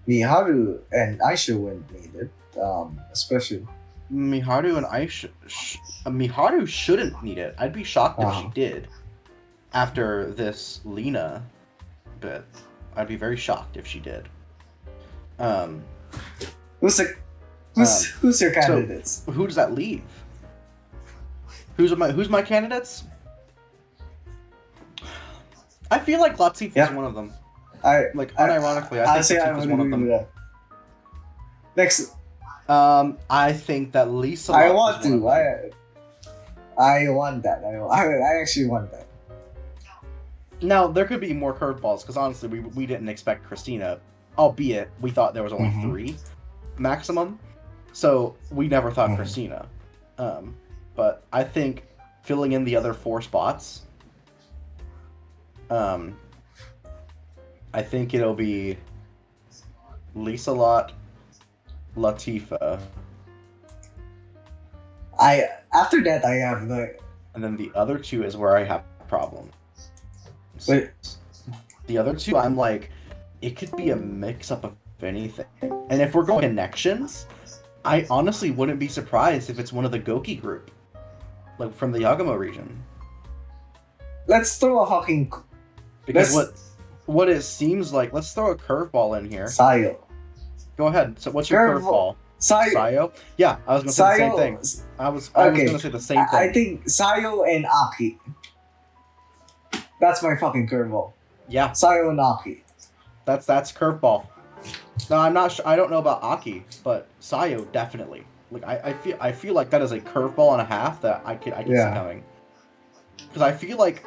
Miharu and Aisha wouldn't need it, especially. Miharu and Aisha, Miharu shouldn't need it. I'd be shocked if she did. After this Lina bit, I'd be very shocked if she did. Who's your candidates? So who does that leave? Who's my candidates? I feel like Latif is one of them. Unironically, I think Latif is one of them. Next, I think that Lisa. I want to. I want that. I actually want that. Now there could be more curveballs because honestly, we didn't expect Christina, albeit we thought there was only 3 maximum, so we never thought Christina. But I think filling in the other 4 spots. I think it'll be Lisa Lot, Latifa. After that I have no. And then the other 2 is where I have problems. Wait. The other 2, I'm like, it could be a mix-up of if anything. And if we're going connections, I honestly wouldn't be surprised if it's one of the Goki group, like from the Yagamo region. Let's throw a fucking... Because what it seems like, let's throw a curveball in here. Sayo. Go ahead. So what's your curveball? Sayo? Yeah, I was going to say the same thing. I was going to say the same thing. I think Sayo and Aki. That's my fucking curveball. Yeah. Sayo and Aki. That's curveball. No, I'm not sure. I don't know about Aki, but Sayo definitely. Like I feel like that is a curveball and a half that I can see coming. Because I feel like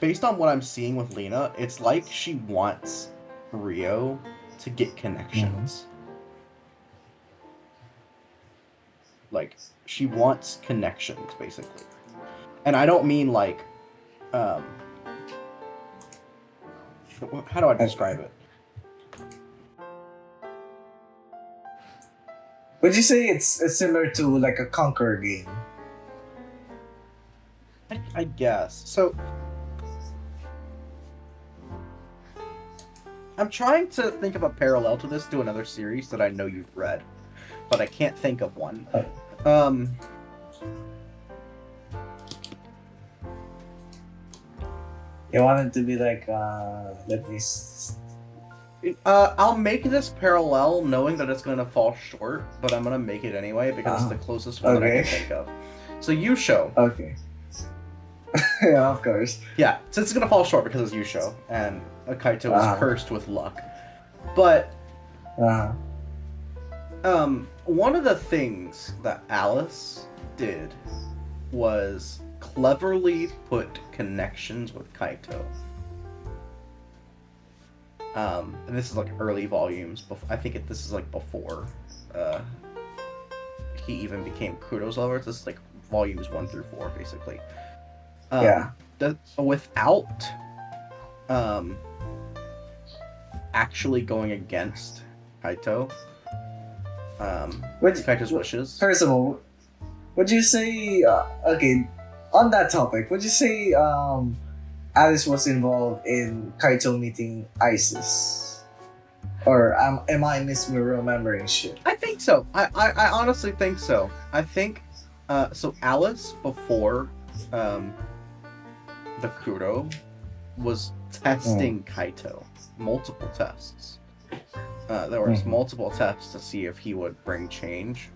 based on what I'm seeing with Lena, it's like she wants Rio to get connections. Like she wants connections basically. And I don't mean like how do I describe it? Would you say it's similar to like a Conquer game? I guess. So I'm trying to think of a parallel to this to another series that I know you've read, but I can't think of one. You want it to be like I'll make this parallel knowing that it's gonna fall short, but I'm gonna make it anyway because it's the closest one that I can think of. So Yusho. Okay. Yeah, of course. Yeah, so it's gonna fall short because it's Yusho, and Kaito is cursed with luck. But one of the things that Alice did was cleverly put connections with Kaito. And this is like early volumes. I think this is like before he even became Kudo's lover. This is like volumes 1 through 4, basically. Without actually going against Kaito, Kaito's wishes. First of all, would you say okay, on that topic, would you say Alice was involved in Kaito meeting Isis? Or am I misremembering shit? I think so. I honestly think so. I think so Alice before the Kuro was testing Kaito. Multiple tests. There were multiple tests to see if he would bring change.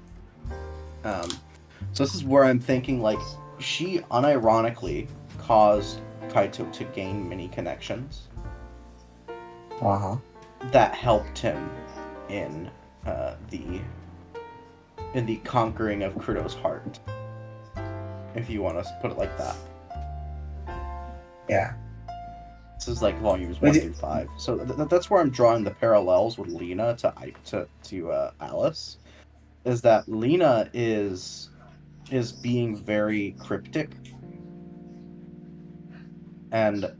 So this is where I'm thinking like she unironically caused Kaito to gain many connections. That helped him in the conquering of Kudo's heart. If you want to put it like that. Yeah. This is like volumes 1 through 5. So that's where I'm drawing the parallels with Lena to Alice. Is that Lena is being very cryptic and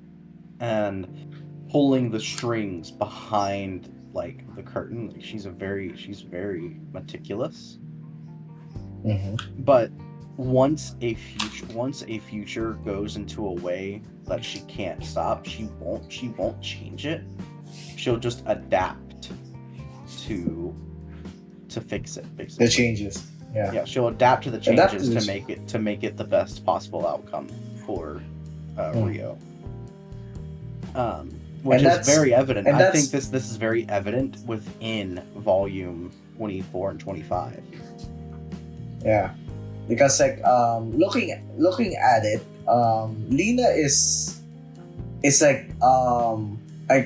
pulling the strings behind like the curtain. Like she's very meticulous. But once a future goes into a way that she can't stop, she won't change it. She'll just adapt to fix it, basically. The changes. Yeah, she'll adapt to the changes to make it the best possible outcome for Rio. Which is very evident. I think this is very evident within volume 24 and 25. Yeah. Because like looking at it, Lena is like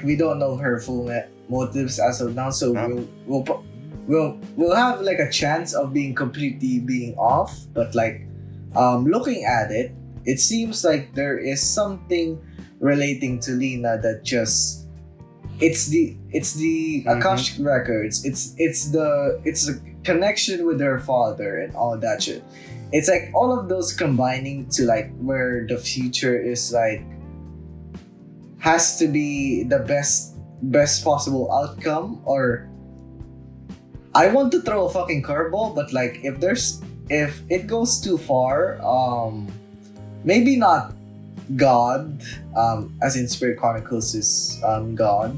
we don't know her full motives as of now, so we'll have like a chance of being completely off. But like looking at it, it seems like there is something relating to Lena that just it's the Akashic records. It's the connection with her father and all that shit. It's like all of those combining to like where the future is like has to be the best possible outcome. Or I want to throw a fucking curveball, but like if it goes too far, maybe not God, as in Spirit Chronicles is God.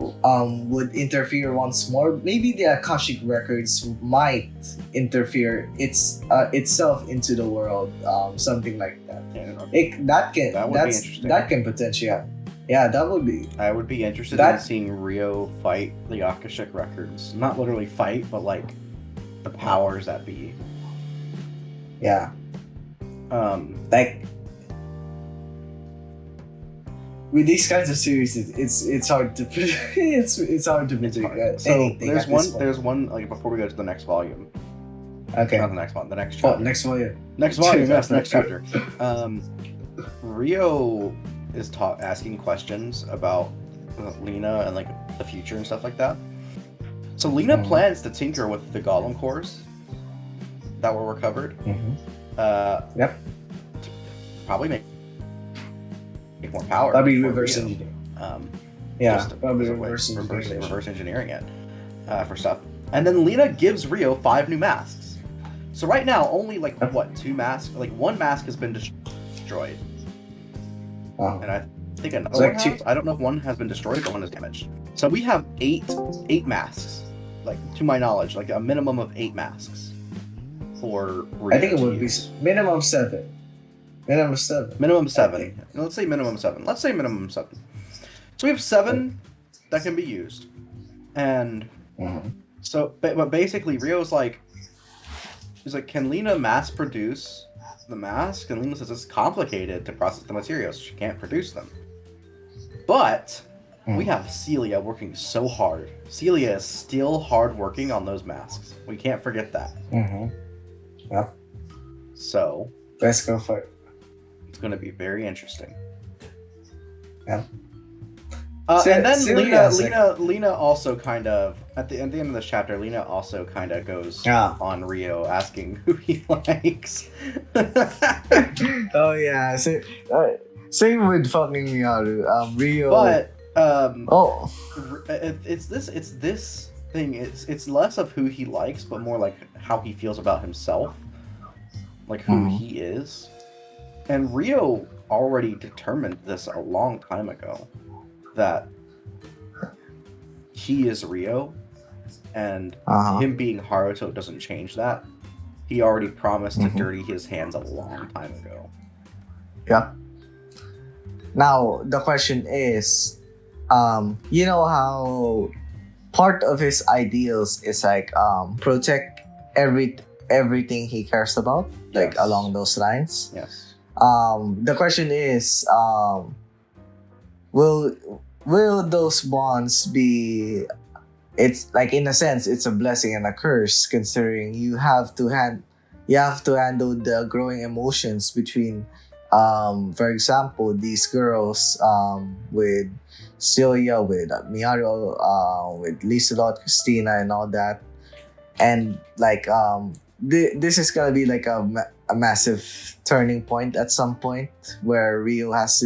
would interfere once more. Maybe the Akashic records might interfere itself into the world, something like that. That can potentially happen. Yeah, that would be. I would be interested in seeing Rio fight the Akashic records. Not literally fight, but like the powers that be. Yeah. Like with these kinds of series, it's hard to it's hard to predict. So there's one like before we go to the next volume. Okay. Not the next one. The next chapter. Oh, next volume. Next volume. Yes, next chapter. Rio is asking questions about Lena and like the future and stuff like that. So Lena plans to tinker with the golem cores that were recovered. Yep. Probably make more power. That'd be reverse engineering. Probably reverse engineering it for stuff. And then Lena gives Rio 5 new masks. So right now, only like 2 masks? Like 1 mask has been destroyed. And I think another one has. I don't know if 1 has been destroyed or 1 is damaged. So we have 8 masks. Like to my knowledge, like a minimum of 8 masks for Rio. I think it would be minimum 7. Minimum 7. Minimum 7. Let's say minimum 7. So we have 7 that can be used. And so, but basically Rio's like, he's like, can Lena mass produce the mask? And Lena says it's complicated to process the materials. She can't produce them. But we have Celia working so hard. Celia is still hard working on those masks. We can't forget that. Yeah. So let's go for it. It's going to be very interesting. Yeah. And then Lena also kind of at the end of this chapter, Lena also kind of goes on Rio asking who he likes. Oh yeah, same with fucking Miyaru. Rio. But it's this thing. It's less of who he likes, but more like how he feels about himself, like who he is. And Rio already determined this a long time ago, that he is Rio, and him being Haruto doesn't change that. He already promised to dirty his hands a long time ago. Yeah. Now, the question is, you know how part of his ideals is like protect everything he cares about, like along those lines. Yes. The question is, will those bonds be? It's like, in a sense, it's a blessing and a curse, considering you have to handle the growing emotions between, for example, these girls, with Celia, with Miyaru, with Liselot, Christina, and all that, and like this is gonna be like a massive turning point at some point where Rio has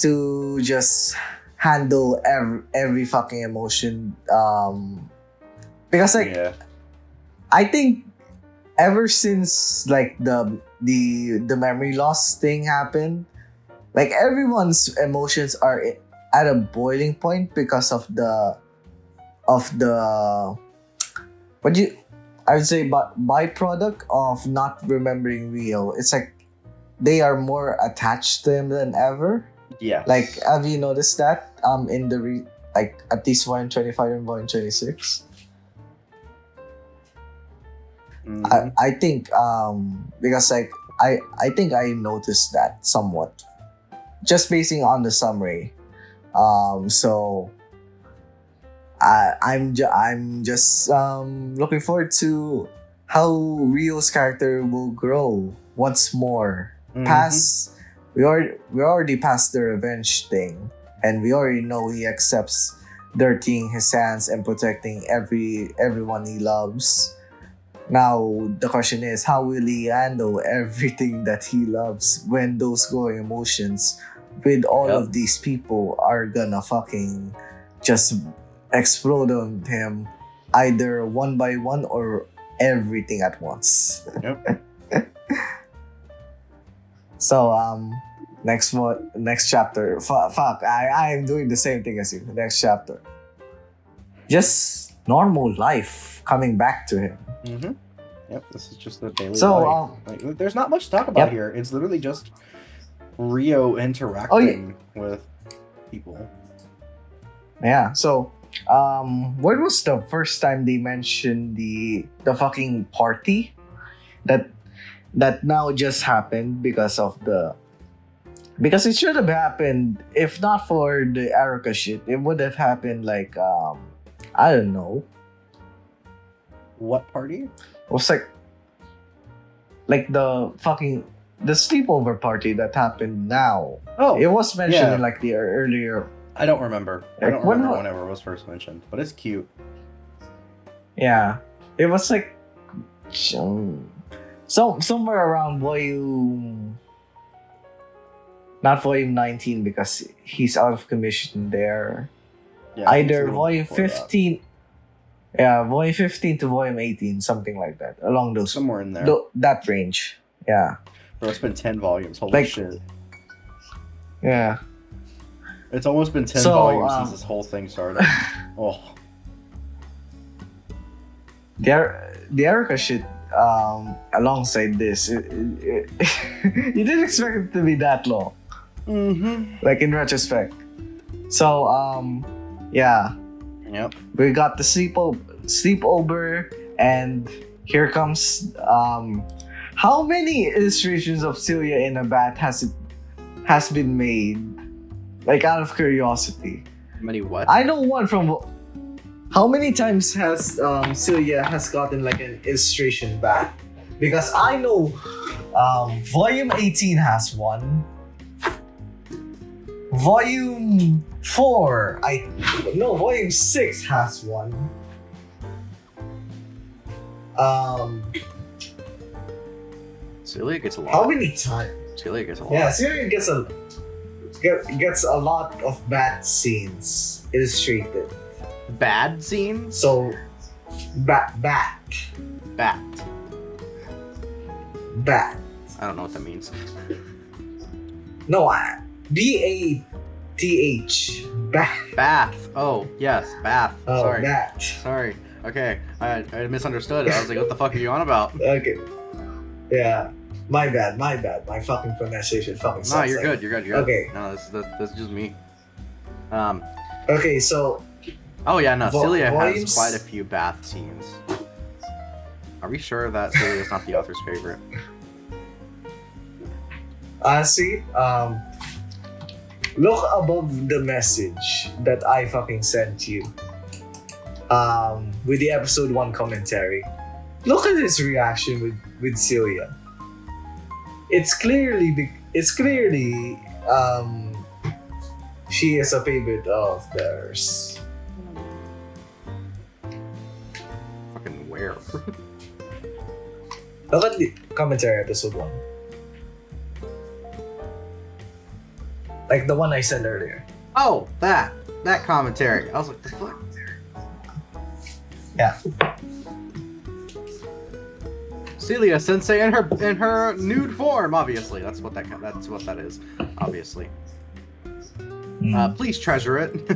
to just handle every fucking emotion, because like I think ever since like the memory loss thing happened, like everyone's emotions are at a boiling point because of the I would say byproduct of not remembering Rio. It's like they are more attached to him than ever. Yeah. Like, have you noticed that in the like at least Volume 25 and Volume 26? I think because like I think I noticed that somewhat, just basing on the summary. So I'm just looking forward to how Rio's character will grow once more. We already past the revenge thing, and we already know he accepts dirtying his hands and protecting everyone he loves. Now the question is, how will he handle everything that he loves when those growing emotions with all of these people are gonna fucking just explode on him, either one by one or everything at once. So Next chapter. Fuck. I am doing the same thing as you. Next chapter. Just normal life coming back to him. Mm-hmm. Yep, this is just the daily So, life. Like, there's not much to talk about here. It's literally just Rio interacting with people. Yeah. So, when was the first time they mentioned the fucking party that now just happened because it should have happened if not for the Erica shit. It would have happened like I don't know. What party? It was like the sleepover party that happened now. Oh, It was mentioned in like the earlier. I don't remember. I don't remember whenever it was first mentioned, but it's cute. Yeah, it was like somewhere around volume, not volume 19 because he's out of commission there. Yeah, Either it's a little volume before that. 15. Yeah, volume 15 to volume 18, something like that. Along those Somewhere in there. that range. Yeah. Bro, it's been 10 volumes. Holy Like- shit. Yeah. It's almost been 10 So, volumes since this whole thing started. Oh. The Erica shit alongside this, you didn't expect it to be that long. Mm-hmm. Like in retrospect. So yeah, Yep. we got the sleepover, and here comes how many illustrations of Celia in a bat has been made, like out of curiosity. Many what? I know one from. How many times has Celia has gotten like an illustration bat? Because I know volume 18 has one. Volume 4, volume 6 has one. Celia gets a lot. How many times? Celia gets a lot. Yeah, Celia gets a lot of bat scenes illustrated. Bad scenes? So, bat. Bat. I don't know what that means. No, B-A-T-H. Bat. Bath. Oh, yes, bath. Oh, Sorry. bat. Sorry. Okay, I misunderstood. I was like, what the fuck are you on about? Okay. Yeah. My bad. My fucking pronunciation fucking sucks. No, you're good. You're good. Okay. No, this is just me. Okay, so Oh yeah, no. Celia volumes- has quite a few bath scenes. Are we sure that Celia is not the author's favorite? honestly, look above the message that I fucking sent you. With the episode 1 commentary. Look at his reaction with Celia. It's clearly she is a favorite of theirs. Fucking where? Look at the commentary episode 1. Like the one I sent earlier. Oh, that commentary. I was like, the fuck? Yeah. Celia Sensei in her nude form, obviously. That's what that is, obviously. Please treasure it.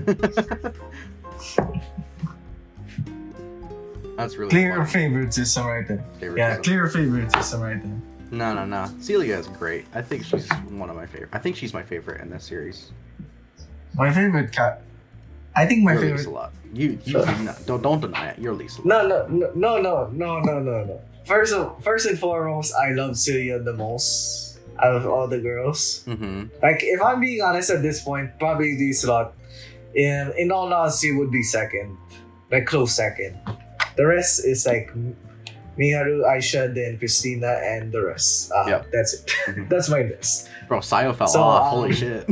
That's really Clear funny. favoritism right there. Yeah, clear favoritism right there. No. Celia is great. I think she's one of my favorite. I think she's my favorite in this series. My favorite cat. I think my You're favorite. Lisa lot. You don't deny it. You're Lisa lot. No. First and foremost, I love Celia the most out of all the girls. Mm-hmm. Like, if I'm being honest at this point, probably Lisa lot, in all honesty, would be second, like close second. The rest is like Miharu, Aisha, then Christina, and the rest. Yep. That's it. Mhm. That's my list. Bro, Sayo fell So, off. Holy shit.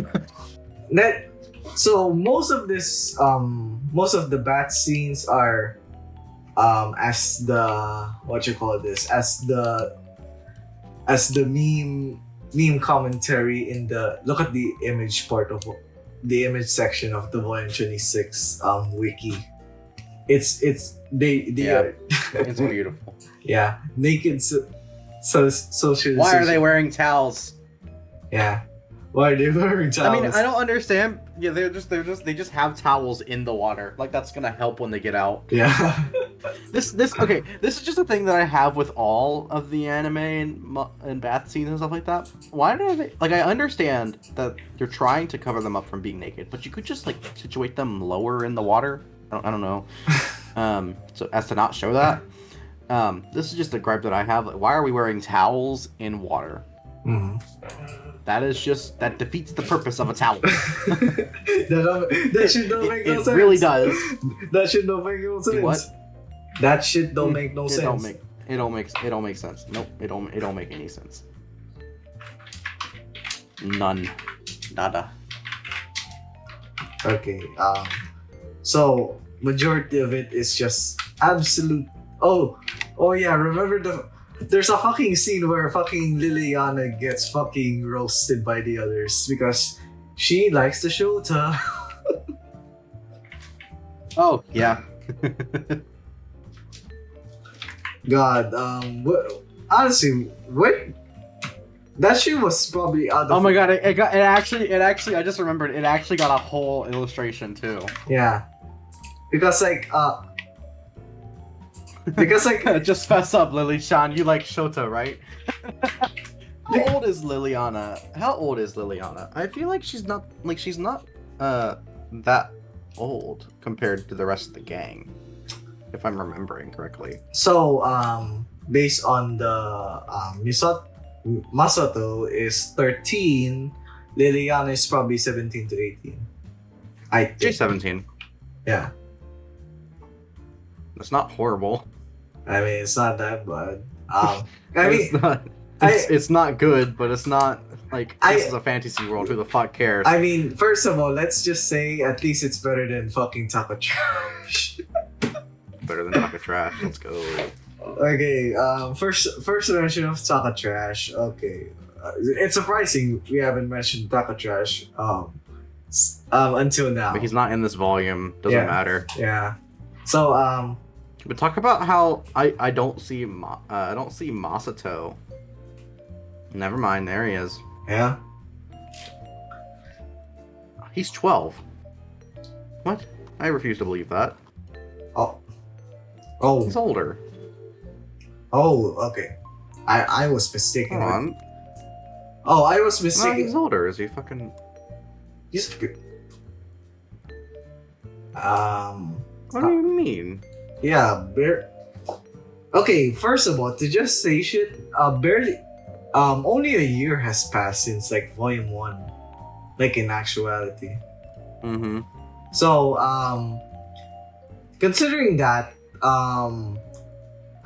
So most of the bat scenes are as the meme commentary in the look at the image part of the image section of the volume 26 wiki. They Yeah. are It's beautiful. yeah, naked social. Why are they wearing towels? Yeah. Why are they wearing towels? I mean, I don't understand. Yeah, they just have towels in the water. Like that's gonna help when they get out. Yeah. This is just a thing that I have with all of the anime and bath scenes and stuff like that. Why do they like? I understand that you're trying to cover them up from being naked, but you could just like situate them lower in the water. I don't know. So as to not show that. This is just a gripe that I have. Like, why are we wearing towels in water? Mm-hmm. That defeats the purpose of a towel. that should not make no sense. It really does. That should not make no sense. What? That shit don't make no sense. It don't make sense. Nope, it don't make any sense. None. Nada. Okay, so majority of it is just absolute. Oh yeah, remember there's a fucking scene where fucking Liliana gets fucking roasted by the others because she likes the Shota. Oh yeah. God, honestly, what? That shit was probably out of. Oh my god! It actually. I just remembered. It actually got a whole illustration too. Yeah, because like. Just fess up, Lily Sean. You like Shota, right? How old is Liliana? I feel like she's not that old compared to the rest of the gang, if I'm remembering correctly. So based on the Masato is 13, Liliana is probably 17 to 18. I think. She's 17. Yeah. That's not horrible. I mean, it's not that bad. It's not good, but it's not like this is a fantasy world. Who the fuck cares? I mean, first of all, let's just say at least it's better than fucking Taka Trash. Better than Taka Trash. Let's go. Okay. First mention of Taka Trash. Okay. It's surprising we haven't mentioned Taka Trash. Until now. But he's not in this volume. Doesn't matter. Yeah. So But talk about how I don't see Masato. Never mind, there he is. Yeah. He's 12. What? I refuse to believe that. Oh. He's older. Oh, okay. I was mistaken. Hold on. Oh, I was mistaken. No, he's older. Is he fucking? He's good. What do you mean? Yeah, okay, first of all, to just say shit, barely, only a year has passed since like volume 1, like in actuality. Mm-hmm. So, considering that,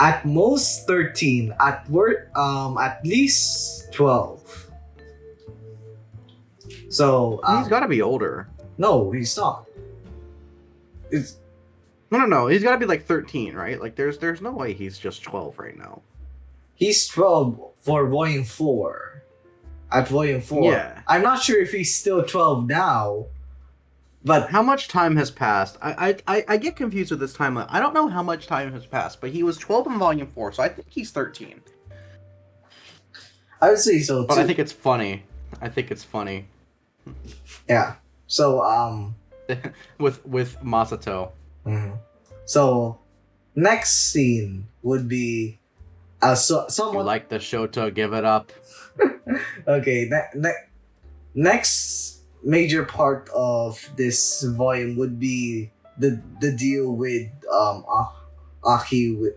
at most 13, at least 12. So, he's got to be older. No, he's not. It's. No. He's got to be like 13, right? Like, there's no way he's just 12 right now. He's 12 for volume 4. At volume 4. Yeah. I'm not sure if he's still 12 now, but how much time has passed? I get confused with this timeline. I don't know how much time has passed, but he was 12 in volume 4, so I think he's 13. I would say so too. But I think it's funny. Yeah. So with Masato. Mm-hmm. So next scene would be someone You like the Shota, give it up. Okay, next major part of this volume would be the deal with Aki with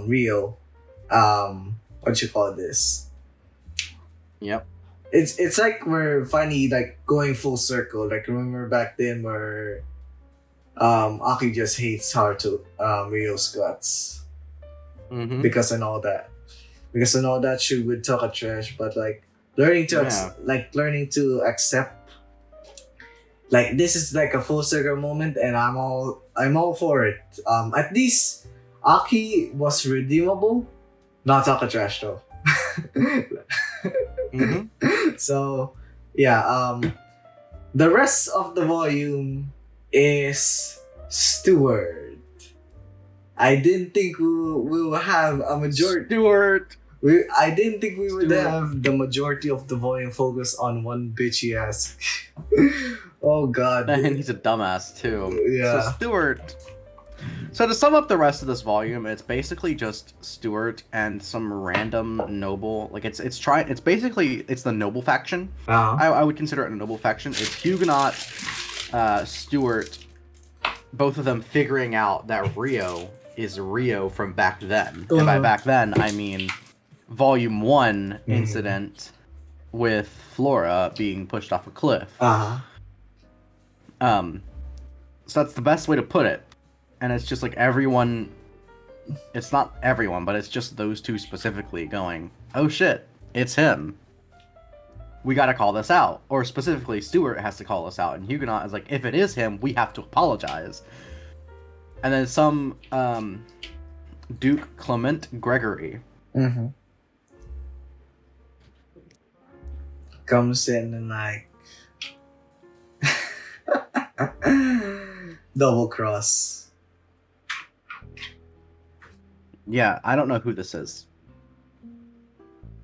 Rio. What you call this? Yep. It's like we're finally like going full circle. Like remember back then where Aki just hates Rio's guts. Mm-hmm. Because and all that shit with Taka Trash, but like learning to accept like this is like a full circle moment, and I'm all for it. At least Aki was redeemable, not Taka Trash though. Mm-hmm. So yeah, the rest of the volume is Stewart. I didn't think we will have a majority. Stewart. I didn't think we would Stuart. have the majority of the volume focus on one bitchy ass. Oh god. And he's a dumbass too. Yeah. So Stuart. So to sum up the rest of this volume, it's basically just Stuart and some random noble. Like it's basically the noble faction. Uh-huh. I would consider it a noble faction. It's Huguenot, Stuart, both of them figuring out that Rio is Rio from back then. And by back then, I mean Volume 1 incident with Flora being pushed off a cliff. Uh-huh. So that's the best way to put it. And it's just like everyone... It's not everyone, but it's just those two specifically going, oh shit, it's him. We gotta call this out. Or specifically, Stuart has to call this out. And Huguenot is like, if it is him, we have to apologize. And then some Duke Clement Gregory comes in and like double cross. Yeah, I don't know who this is.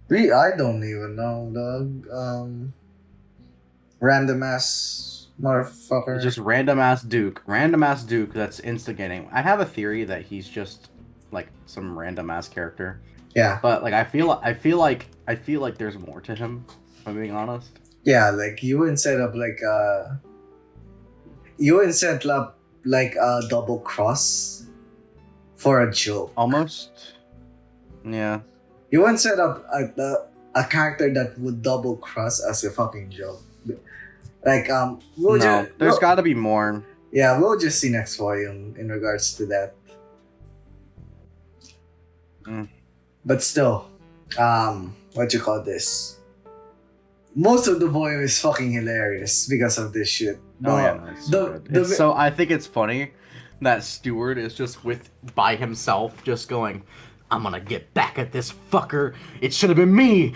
I don't even know, dog. Random ass motherfucker. It's just random ass Duke that's instigating. I have a theory that he's just like some random ass character. Yeah. But like I feel like there's more to him, if I'm being honest. Yeah, like you wouldn't set up like a double cross for a joke. Almost. Yeah. You wouldn't set up a character that would double cross as a fucking joke. Like there's got to be more. Yeah, we'll just see next volume in regards to that. But still, what you call this? Most of the volume is fucking hilarious because of this shit. So I think it's funny that Stuart is just by himself, just going, I'm gonna get back at this fucker. It should have been me.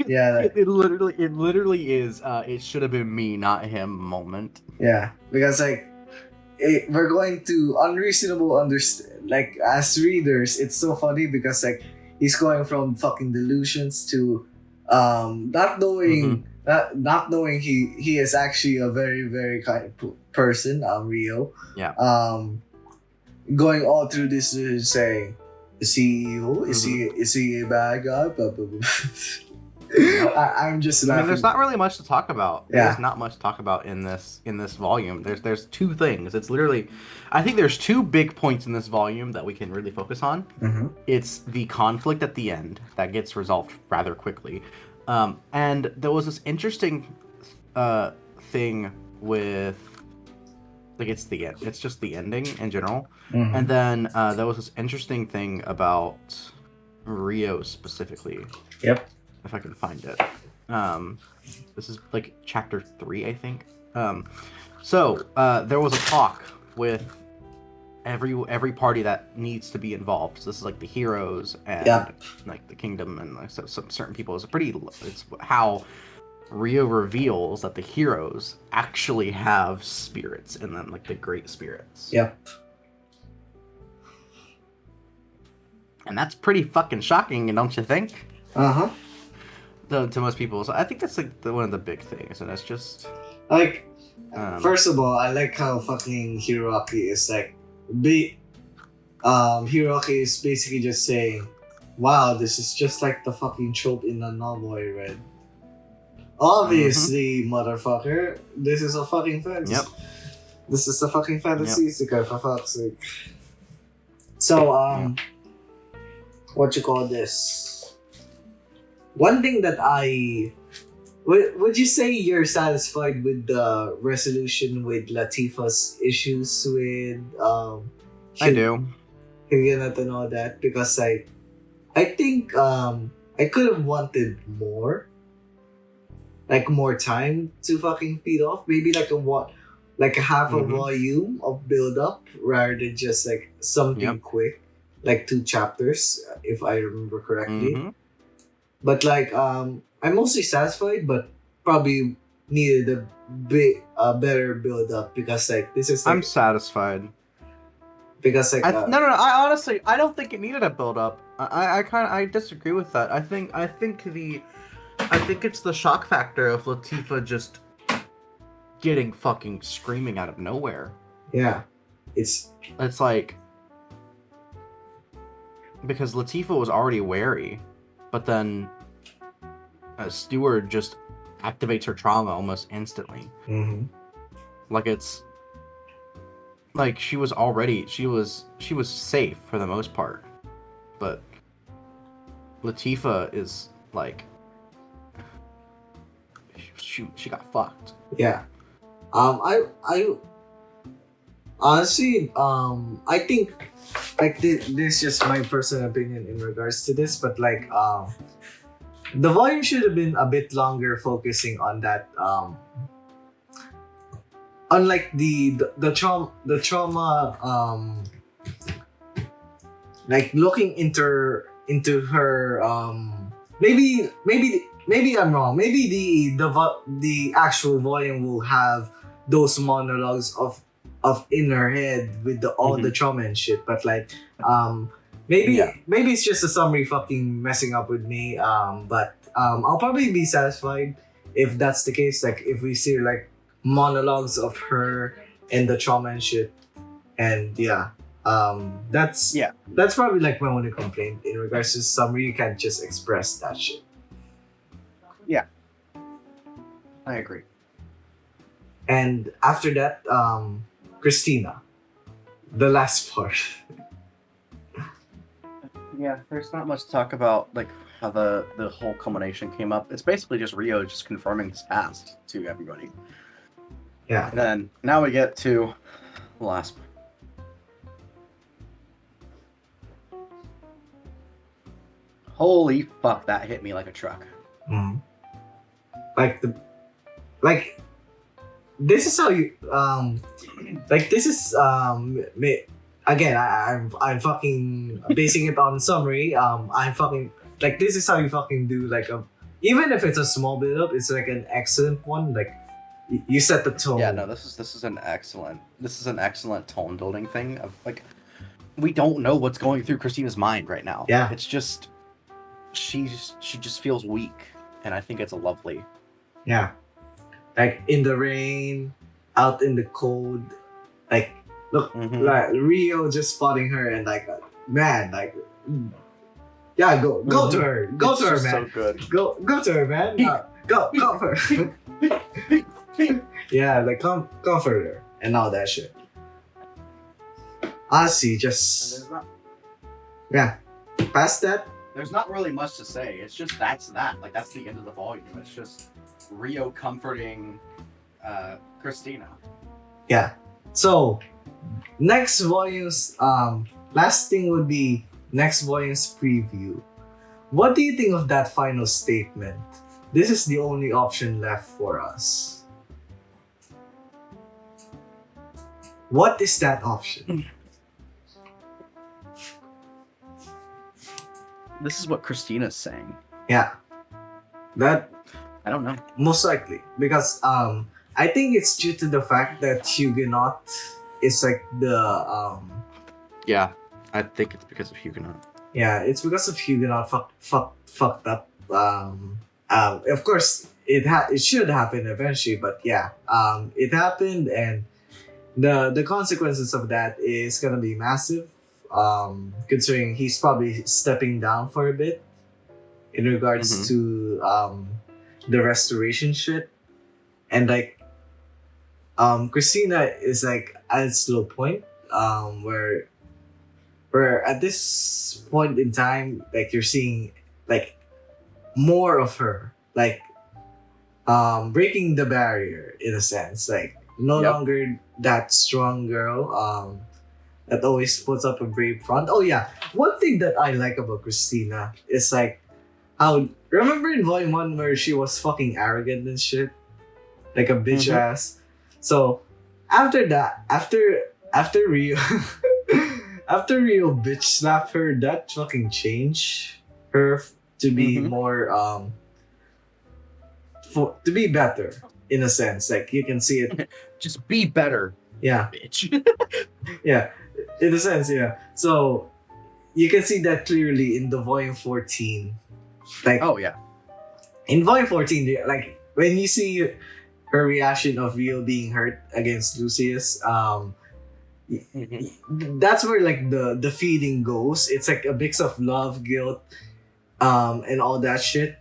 Yeah, it literally is. It should have been me, not him. Moment. Yeah, because like we're going to unreasonable understand. Like as readers, it's so funny because like he's going from fucking delusions to not knowing he is actually a very very kind person. Rio. Yeah. Going all through this saying, is he evil? Is he a bad guy? Blah, blah, blah. I'm just laughing. I mean, there's not really much to talk about. Yeah. There's not much to talk about in this volume. There's two things. It's literally, I think there's two big points in this volume that we can really focus on. It's the conflict at the end that gets resolved rather quickly, and there was this interesting thing with. Like it's just the ending in general, and then there was this interesting thing about Rio specifically. Yep. If I can find it, this is like chapter 3, I think. So there was a talk with every party that needs to be involved. So this is like the heroes and like the kingdom and like some certain people. It's how Rio reveals that the heroes actually have spirits in them, like the great spirits. Yep. And that's pretty fucking shocking, don't you think? Uh-huh. To most people. So I think that's like one of the big things, and it's just like first of all, I like how fucking Hiroaki is like Hiroaki is basically just saying, wow, this is just like the fucking trope in the novel I read. Obviously, motherfucker, this is a fucking fantasy. Yep. This is a fucking fantasy, for fuck's sake. So, what you call this? One thing that would you say you're satisfied with the resolution with Latifah's issues with I do. Huguenot and all that, because I think I could have wanted more. Like more time to fucking feed off, maybe like a half a volume of build up rather than just like something quick, like 2 chapters if I remember correctly. But like I'm mostly satisfied, but probably needed a better build up because like this is. Like, I'm satisfied. because like no. I honestly, I don't think it needed a build up. I disagree with that. I think it's the shock factor of Latifah just getting fucking screaming out of nowhere. yeah, it's like because Latifah was already wary, but then Stewart just activates her trauma almost instantly. mm-hmm. Like it's like she was safe for the most part, but Latifah is like she got fucked. Yeah. I honestly, I think like this is just my personal opinion in regards to this, but like the volume should have been a bit longer, focusing on that unlike the trauma like looking into her maybe I'm wrong. Maybe the actual volume will have those monologues of in her head with all the trauma and shit. But like maybe it's just a summary fucking messing up with me. But I'll probably be satisfied if that's the case. Like if we see like monologues of her and the trauma and shit. And that's probably like my only complaint in regards to summary. You can't just express that shit. Yeah, I agree. And after that, Christina, the last part. Yeah, there's not much to talk about, like how the whole culmination came up. It's basically just Rio just confirming his past to everybody. Yeah. And then now we get to the last part. Holy fuck, that hit me like a truck. Mm. This is how you this is again I'm fucking basing it on summary. I'm fucking like this is how you fucking do like even if it's a small build up, it's like an excellent one. Like you set the tone. Yeah, no, this is an excellent tone building thing of like we don't know what's going through Christina's mind right now. Yeah. It's just she just feels weak, and I think it's a lovely. Yeah. Like in the rain, out in the cold, like look, like Rio just spotting her and like, man, like, yeah, go to her, go it's to her, just man, so good. go to her, man, go for her. Yeah, like comfort her and all that shit. Honestly, just past that. There's not really much to say. It's just that's the end of the volume. It's just Rio comforting Christina. Yeah. So next volume's last thing would be next volume's preview. What do you think of that final statement? This is the only option left for us. What is that option? This is what Christina's saying. Yeah. That I don't know. most likely because I think it's due to the fact that Huguenot is like the Yeah, I think it's because of Huguenot. Yeah, it's because of Huguenot fucked up. Of course it should happen eventually, but yeah, it happened, and the consequences of that is gonna be massive. Considering he's probably stepping down for a bit in regards to the restoration shit, and like Christina is like at its low point, where at this point in time, like you're seeing like more of her, like breaking the barrier in a sense, like no longer that strong girl that always puts up a brave front. Oh yeah, one thing that I like about Christina is like how, remember in volume 1 where she was fucking arrogant and shit, like a bitch ass. So after that, after Rio after Rio bitch slapped her, that fucking changed her to be more to be better in a sense. Like you can see it. Just be better. Yeah, bitch. yeah. In a sense, yeah. So you can see that clearly in the volume 14. Like Oh yeah. in volume 14, like when you see her reaction of Rio being hurt against Lucius, that's where like the feeling goes. It's like a mix of love, guilt, and all that shit.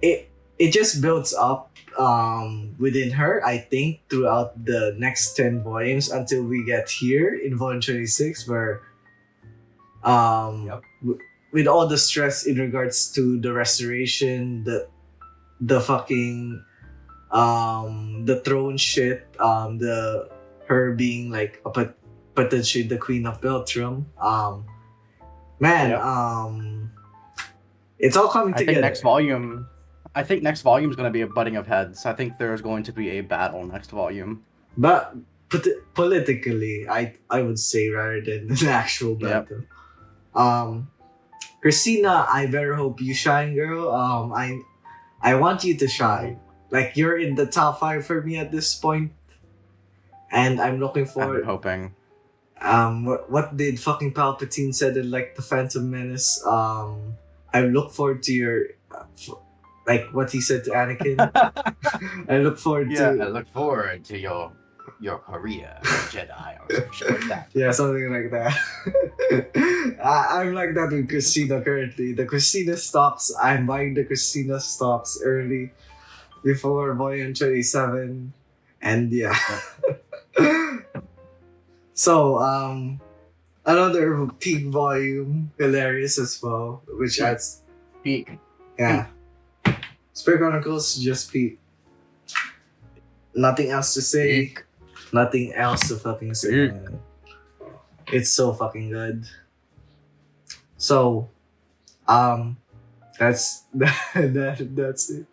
It just builds up within her, I think, throughout the next 10 volumes until we get here in volume 26, where with all the stress in regards to the restoration, the fucking the throne shit, the her being like potentially the queen of Beltrum. Man, it's all coming I together. think next volume is going to be a butting of heads. I think there's going to be a battle next volume. But politically, I would say, rather than an actual battle. Christina, I better hope you shine, girl. I want you to shine. Like, you're in the top 5 for me at this point, and I'm looking forward. I'm hoping. What did fucking Palpatine said in like the Phantom Menace? I look forward to your, like what he said to Anakin. I look forward to. I look forward to your career as a Jedi or some shit like that. Yeah, something like that. I'm like that with Christina currently. The Christina stocks, I'm buying the Christina stocks early before volume 27. And yeah. So, another peak volume, hilarious as well, which adds Peak. yeah. Spirit Chronicles just peak. Nothing else to say. Peak. Nothing else to fucking say. Man. It's so fucking good. So, that's that's it.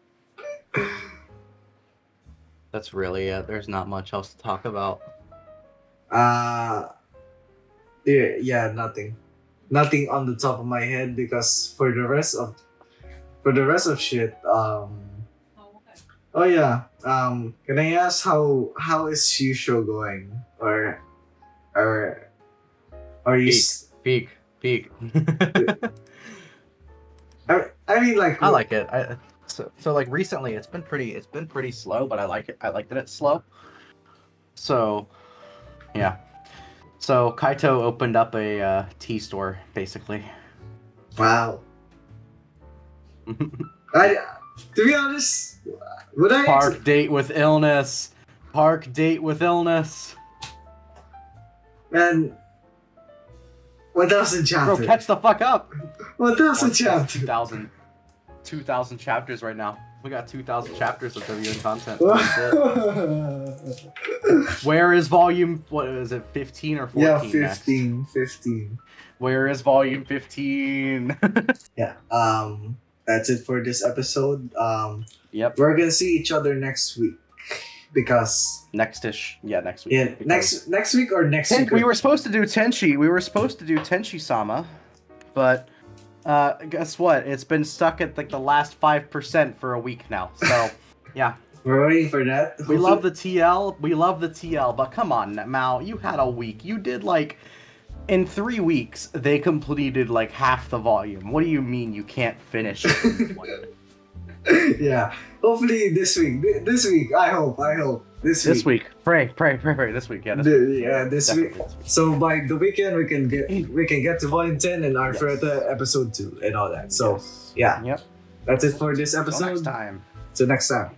That's really it. There's not much else to talk about. Yeah, nothing on the top of my head, because for the rest of shit, oh yeah, can I ask how is Shusho going, or are you Peak. I mean, like, I like it. So like recently it's been pretty slow, but I like it. I like that it's slow. So yeah. So Kaito opened up a tea store, basically. wow. To be honest, would I Park date with illness. man, 1,000 chapters. Bro, catch the fuck up. 1,000 chapters. 2,000 chapters right now. We got 2,000 chapters of WN content. Where is volume? What is it? 15 or 14? Yeah, 15. Where is volume 15? Yeah. That's it for this episode. Yep. We're gonna see each other next week, because Next-ish. Yeah, next week. yeah, next week or next week. We were supposed to do Tenchi Sama, but guess what? It's been stuck at like the last 5% for a week now. So yeah. We're waiting for that. We love the TL, but come on, Mao, you had a week. You did like in 3 weeks they completed like half the volume. What do you mean you can't finish it in 1 week? Yeah. Hopefully this week. This week. I hope. This week. Pray. This week, yeah. This week. So by the weekend we can get to volume 10 and Arifureta episode 2 and all that. So yeah. Yep. That's it for this Till episode. next time. Till next time.